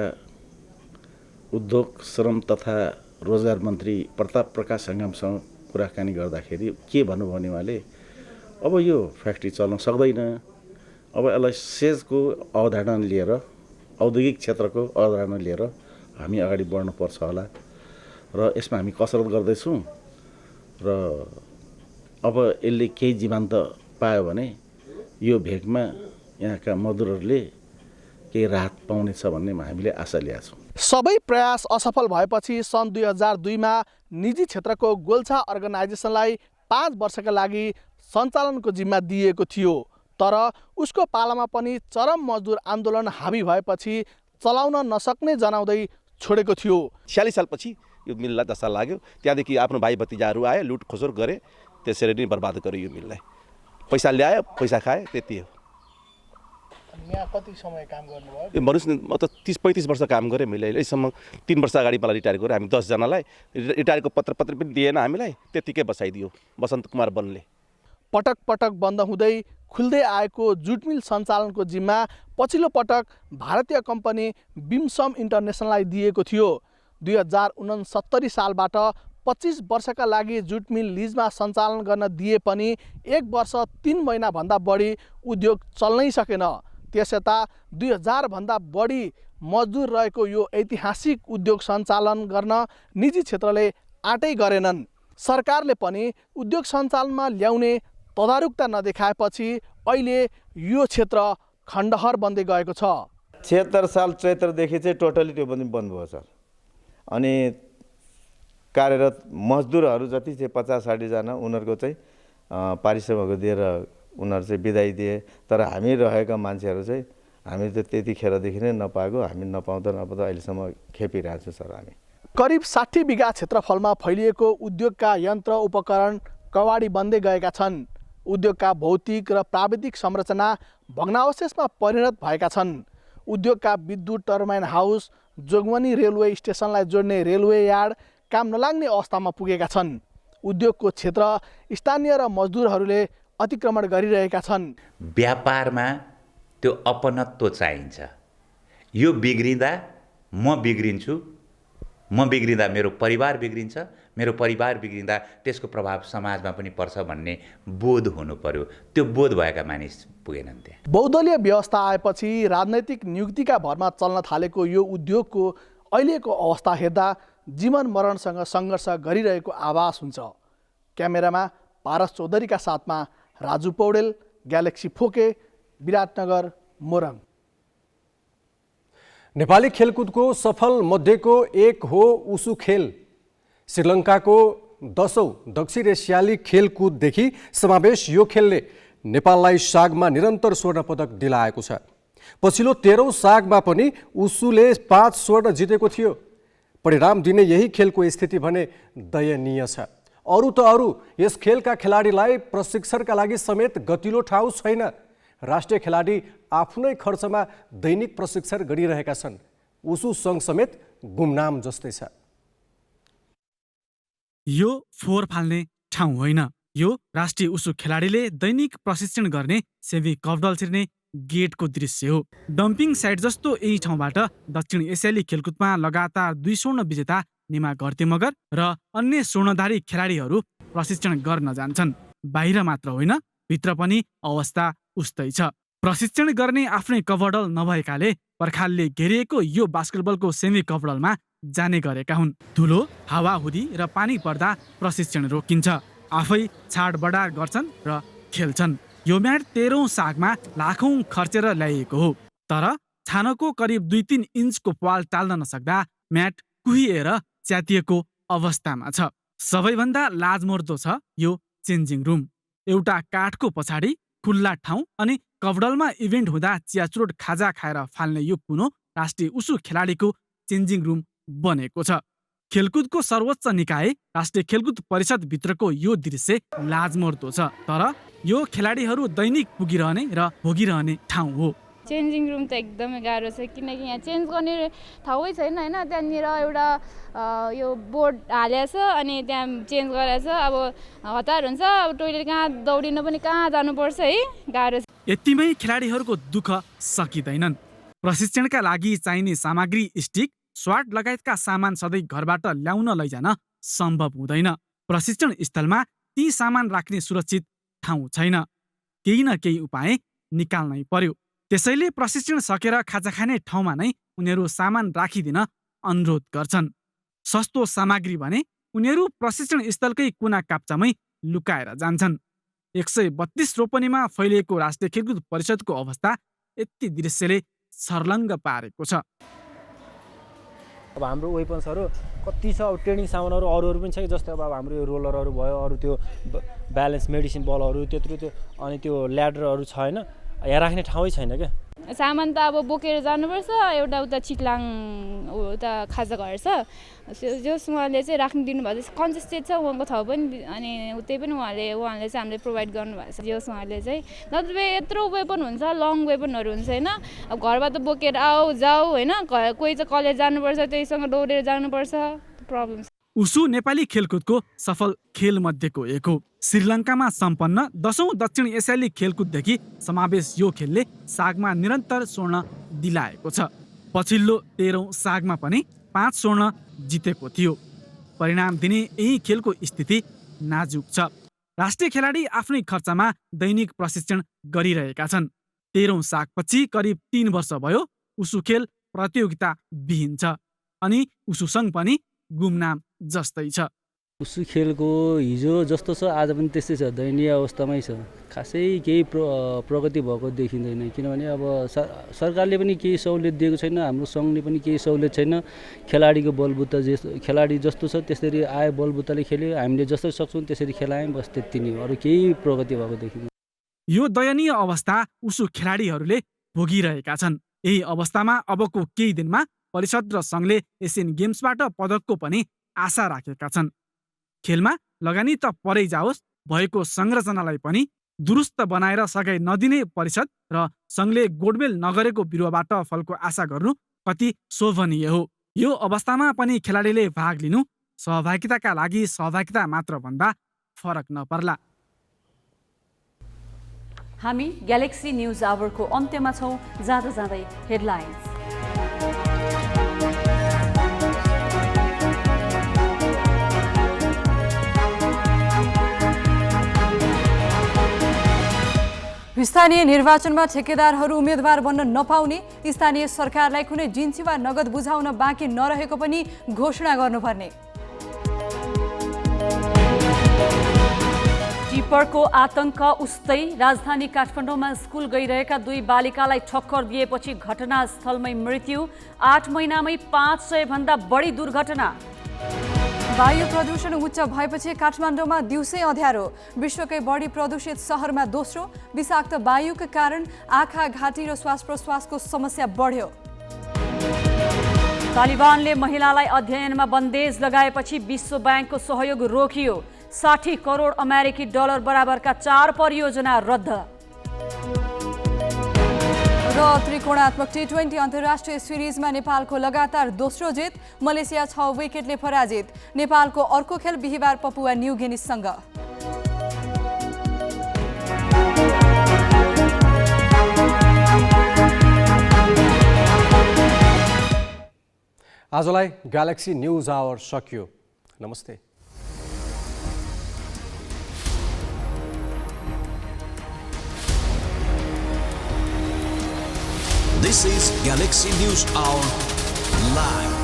उद्योग, श्रम तथा रोजगार मन्त्री प्रताप प्रकाश सङ्गमसँग कुराकानी गर्दाखेरि के भन्नुभयो भने उहाँले अब यो फ्याक्ट्री चल्न सक्दैन, अब यसलाई सेजको अवधारणा लिएर, औद्योगिक क्षेत्रको अवधारणा लिएर हामी अगाडि बढ्नुपर्छ होला र यसमा हामी कसरत गर्दैछौँ र अब यसले केही जीवान्त पायो भने यो भेगमा यहाँका मजदुरहरूले केही राहत पाउनेछ भन्ने हामीले आशा लिएका छौँ। सबै प्रयास असफल भएपछि सन् 2002 मा निजी क्षेत्रको गोल्छा अर्गनाइजेसनलाई 5 वर्षका लागि सञ्चालनको जिम्मा दिएको थियो। तर उसको पालामा पनि चरम मजदुर आन्दोलन हाबी भएपछि चलाउन नसक्ने जनाउँदै छोडेको थियो। 46 सालपछि यो मिललाई दशा लाग्यो। त्यहाँदेखि आफ्नो भाइ भतिजाहरू आए, लुट खोसर गरे, त्यसरी नै बर्बाद गर्यो यो मिललाई। पैसा ल्यायो, पैसा खाए, त्यति हो। यहाँ कति समय काम गर्नुभयो? यो भन्नुहोस् न, म त 30-35 वर्ष काम गरेँ मैले। अहिलेसम्म 3 वर्ष अगाडि मलाई रिटायर गरेँ। हामी 10 जनालाई रिटायरको पत्र पनि दिएन हामीलाई, त्यतिकै बसाइदियो वसन्त कुमार वनले। पटक पटक बन्द हुँदै खुल्दै आएको जुट मिल सञ्चालनको जिम्मा पछिल्लो पटक भारतीय कम्पनी बिमसम इन्टरनेसनललाई दिएको थियो। 2069 सालबाट 25 वर्षका लागि जुट मिल लिजमा सञ्चालन गर्न दिए पनि 1 वर्ष 3 महिनाभन्दा बढी उद्योग चल्नै सकेन। त्यसयता 2000 भन्दा बढी मजदुर रहेको यो ऐतिहासिक उद्योग सञ्चालन गर्न निजी क्षेत्रले आँटै गरेनन्। सरकारले पनि उद्योग सञ्चालनमा ल्याउने तदारुकता नदेखाएपछि अहिले यो क्षेत्र खण्डहर बन्दै गएको छ। 76 साल चैत्रदेखि चाहिँ टोटली त्यो पनि बन्द भयो सर। अनि कार्यरत मजदुरहरू जति चाहिँ 50-60 जना उनीहरूको चाहिँ पारिश्रमिकहरू दिएर उनीहरू चाहिँ बिदाई दिए। तर हामी रहेका मान्छेहरू चाहिँ हामी त त्यतिखेरदेखि नै नपाएको, हामी नपाउँदा अहिलेसम्म खेपिरहेको छु सर। हामी करिब 60 बिघा क्षेत्रफलमा फैलिएको उद्योगका यन्त्र उपकरण कवाडी बन्दै गएका छन्। उद्योगका भौतिक र प्राविधिक संरचना भग्नावशेषमा परिणत भएका छन्। उद्योगका विद्युत टर्बाइन हाउस, जोगवनी रेलवे स्टेसनलाई जोड्ने रेलवे यार्ड काम नलाग्ने अवस्थामा पुगेका छन्। उद्योगको क्षेत्र स्थानीय र मजदुरहरूले अतिक्रमण गरिरहेका छन्। व्यापारमा त्यो अपनत्व चाहिन्छ। यो बिग्रिँदा म बिग्रिन्छु, म बिग्रिँदा मेरो परिवार बिग्रिन्छ, मेरो परिवार बिग्रिँदा त्यसको प्रभाव समाजमा पनि पर्छ भन्ने बोध हुनु पर्यो। त्यो बोध भएका मानिस पुगेनन् त्यहाँ। बहुदलीय व्यवस्था आएपछि राजनैतिक नियुक्तिका भरमा चल्न थालेको यो उद्योगको अहिलेको अवस्था हेर्दा जीवन मरणसँग सङ्घर्ष गरिरहेको आभास हुन्छ। क्यामेरामा पारस चौधरीका साथमा राजु पौडेल, ग्यालेक्सी फोके, विराटनगर, मोरङ। नेपाली खेलकुदको सफल मध्येको एक हो उसु खेल। श्रीलङ्काको 10औं दक्षिण एसियाली खेलकुददेखि समावेश यो खेलले नेपाललाई सागमा निरन्तर स्वर्ण पदक दिलाएको छ। पछिल्लो 13औं सागमा पनि उसुले 5 स्वर्ण जितेको थियो। परिणाम दिने यही खेलको स्थिति भने दयनीय छ। अरू त अरू, यस खेलका खेलाडीलाई प्रशिक्षणका लागि समेत गतिलो ठाउँ छैन। राष्ट्रिय खेलाडी आफ्नै खर्चमा दैनिक प्रशिक्षण गरिरहेका छन्। उसु सङ्घ समेत गुमनाम जस्तै छ। यो फोहोर फाल्ने ठाउँ होइन। यो राष्ट्रिय उसु खेलाडीले दैनिक प्रशिक्षण गर्ने सेवी कपडल छिर्ने गेटको दृश्य हो। डम्पिङ साइट जस्तो यही ठाउँबाट दक्षिण एसियाली खेलकुदमा लगातार 2 स्वर्ण विजेता निमा घरते मगर र अन्य स्वर्णधारी खेलाडीहरू प्रशिक्षण गर्न जान्छन्। बाहिर मात्र होइन, भित्र पनि अवस्था उस्तै छ। प्रशिक्षण गर्ने आफ्नै कपडल नभएकाले पर्खालले घेरिएको यो बास्केटबलको सेमी कपडलमा जाने गरेका हुन्। धुलो, हावाहुरी र पानी पर्दा प्रशिक्षण रोकिन्छ। आफै छाड बडार गर्छन् र खेल्छन्। यो म्याट 13औं सागमा लाखौं खर्चेर ल्याइएको हो। तर छानको करिब 2-3 इन्चको पाल टाल्न नसक्दा म्याट कुहिएर च्यातिएको अवस्थामा छ। सबैभन्दा लाजमर्दो छ यो चेन्जिङ रुम। एउटा काठको पछाडि खुल्ला ठाउँ अनि कपडलमा इभेन्ट हुँदा चियाचुरोट खाजा खाएर फाल्ने यो कुनो राष्ट्रिय उसु खेलाडीको चेन्जिङ रुम बनेको छ। खेलकुदको सर्वोच्च निकाय राष्ट्रिय खेलकुद परिषद भित्रको यो दृश्य लाजमर्दो छ। तर यो खेलाडीहरू दैनिक पुगिरहने र भोगिरहने ठाउँ हो। चेन्जिङ रुम त एकदमै गाह्रो छ, किनकि यहाँ चेन्ज गर्ने ठाउँै छैन होइन। त्यहाँनिर एउटा यो बोर्ड हालेको छ अनि त्यहाँ चेन्ज गराएको छ। अब हतार हुन्छ, अब टोइलेट कहाँ दौडिन पनि कहाँ जानुपर्छ है, गाह्रो छ। यतिमै खेलाडीहरूको दुःख सकिँदैनन्। प्रशिक्षणका लागि चाहिने सामग्री, स्टिक, स्वाट लगायतका सामान सधैँ घरबाट ल्याउन लैजान सम्भव हुँदैन। प्रशिक्षण स्थलमा ती सामान राख्ने सुरक्षित ठाउँ छैन। केही न केही उपाय निकाल्नै पर्यो। त्यसैले प्रशिक्षण सकेर खाजा खाने ठाउँमा नै उनीहरू सामान राखिदिन अनुरोध गर्छन्। सस्तो सामग्री भने उनीहरू प्रशिक्षण स्थलकै कुना काप्चामै लुकाएर जान्छन्। 132 रोपनीमा फैलिएको राष्ट्रिय खेलकुद परिषदको अवस्था यति दृश्यले छर्लङ्ग पारेको छ। अब हाम्रो वेपन्सहरू कति छ, अब ट्रेनिङ सामानहरू अरू पनि छ। जस्तै अब हाम्रो यो रोलरहरू भयो, अरू त्यो ब्यालेन्स मेडिसिन बलहरू त्यत्रो त्यो, अनि त्यो ल्याडरहरू छ होइन। यहाँ राख्ने ठाउँै छैन क्या। सामान त अब बोकेर जानुपर्छ एउटा उता चिक्लाङ उता खाजा घर छ जस उहाँले चाहिँ राख्नु दिनुभएको छ कन्जेस्टेड छ उहाँको ठाउँ पनि अनि उतै पनि उहाँले चाहिँ हामीले प्रोभाइड गर्नुभएको छ जस उहाँले चाहिँ नत्र यत्रो वेपन हुन्छ लङ वेपनहरू हुन्छ होइन अब घरबाट बोकेर आऊ जाऊ होइन कोही चाहिँ कलेज जानुपर्छ त्यहीसँग दौडेर जानुपर्छ प्रब्लम छ। उसु नेपाली खेलकुदको सफल खेल मध्येको एक हो। श्रीलङ्कामा सम्पन्न 10औं दक्षिण एसियाली खेलकुददेखि समावेश यो खेलले सागमा निरन्तर स्वर्ण दिलाएको छ। पछिल्लो 13औं सागमा पनि 5 स्वर्ण जितेको थियो। परिणाम दिने यही खेलको स्थिति नाजुक छ। राष्ट्रिय खेलाडी आफ्नै खर्चमा दैनिक प्रशिक्षण गरिरहेका छन्। 13औं सागपछि करिब 3 वर्ष भयो उसु खेल प्रतियोगिता विहीन छ अनि उसु सङ्घ पनि गुमनाम जस्तै छ। उसु खेलको हिजो जस्तो छ आज पनि त्यस्तै छ, दयनीय अवस्थामै छ। खासै केही प्रगति भएको देखिँदैन किनभने अब सरकारले पनि केही सहुलियत दिएको छैन, हाम्रो सङ्घले पनि केही सहुलियत छैन। खेलाडीको बलबुता खेलाडी जस्तो छ त्यसरी आयो बलबुताले खेल्यो, हामीले जसरी सक्छौँ त्यसरी खेलायौँ, बस त्यति नै हो, अरू केही प्रगति भएको देखिँदैन। यो दयनीय अवस्था उसु खेलाडीहरूले भोगिरहेका छन्। यही अवस्थामा अबको केही दिनमा परिषद र सङ्घले एसियन गेम्सबाट पदकको पनि आशा राखेका छन्। खेलमा लगानी त परै जाओस्, भएको संरचनालाई पनि दुरुस्त बनाएर सघाइ नदिने परिषद र सङ्घले गोडमेल नगरेको बिरुवाबाट फलको आशा गर्नु कति शोभनीय हो। यो अवस्थामा पनि खेलाडीले भाग लिनु सहभागिताका लागि सहभागिता मात्र भन्दा फरक नपर्ला। हामी ग्यालेक्सी न्युज आवरको अन्त्यमा छौँ। जाँदा जाँदै हेडलाइन्स। स्थानीय निर्वाचनमा ठेकेदारहरू उम्मेदवार बन्न नपाउने, स्थानीय सरकारलाई कुनै जिन्सी वा नगद बुझाउन बाँकी नरहेको पनि घोषणा गर्नुपर्ने। टिप्परको आतंक उस्तै, राजधानी काठमाडौँमा स्कुल गइरहेका 2 बालिकालाई ठक्कर दिएपछि घटनास्थलमै मृत्यु, 8 महिनामै 500 भन्दा बढी दुर्घटना। वायु प्रदूषण उच्च भएपछि काठमाडौँमा दिउँसै अँध्यारो, विश्वकै बढी प्रदूषित सहरमा दोस्रो। विषाक्त वायुका कारण आँखा, घाँटी र श्वास प्रश्वासको समस्या बढ्यो। तालिबानले महिलालाई अध्ययनमा बन्देज लगाएपछि विश्व ब्याङ्कको सहयोग रोकियो। 60 करोड अमेरिकी डलर बराबरका 4 परियोजना रद्द। र त्रिकोणात्मक T20 अन्तर्राष्ट्रिय सिरिजमा नेपालको लगातार दोस्रो जित, मलेसिया 6 विकेटले पराजित। नेपालको अर्को खेल बिहिबार पपुवा न्यू गिनीसँग। आजलाई ग्यालेक्सी न्युज आवर सकियो। नमस्ते। This is Galaxy News Hour Live.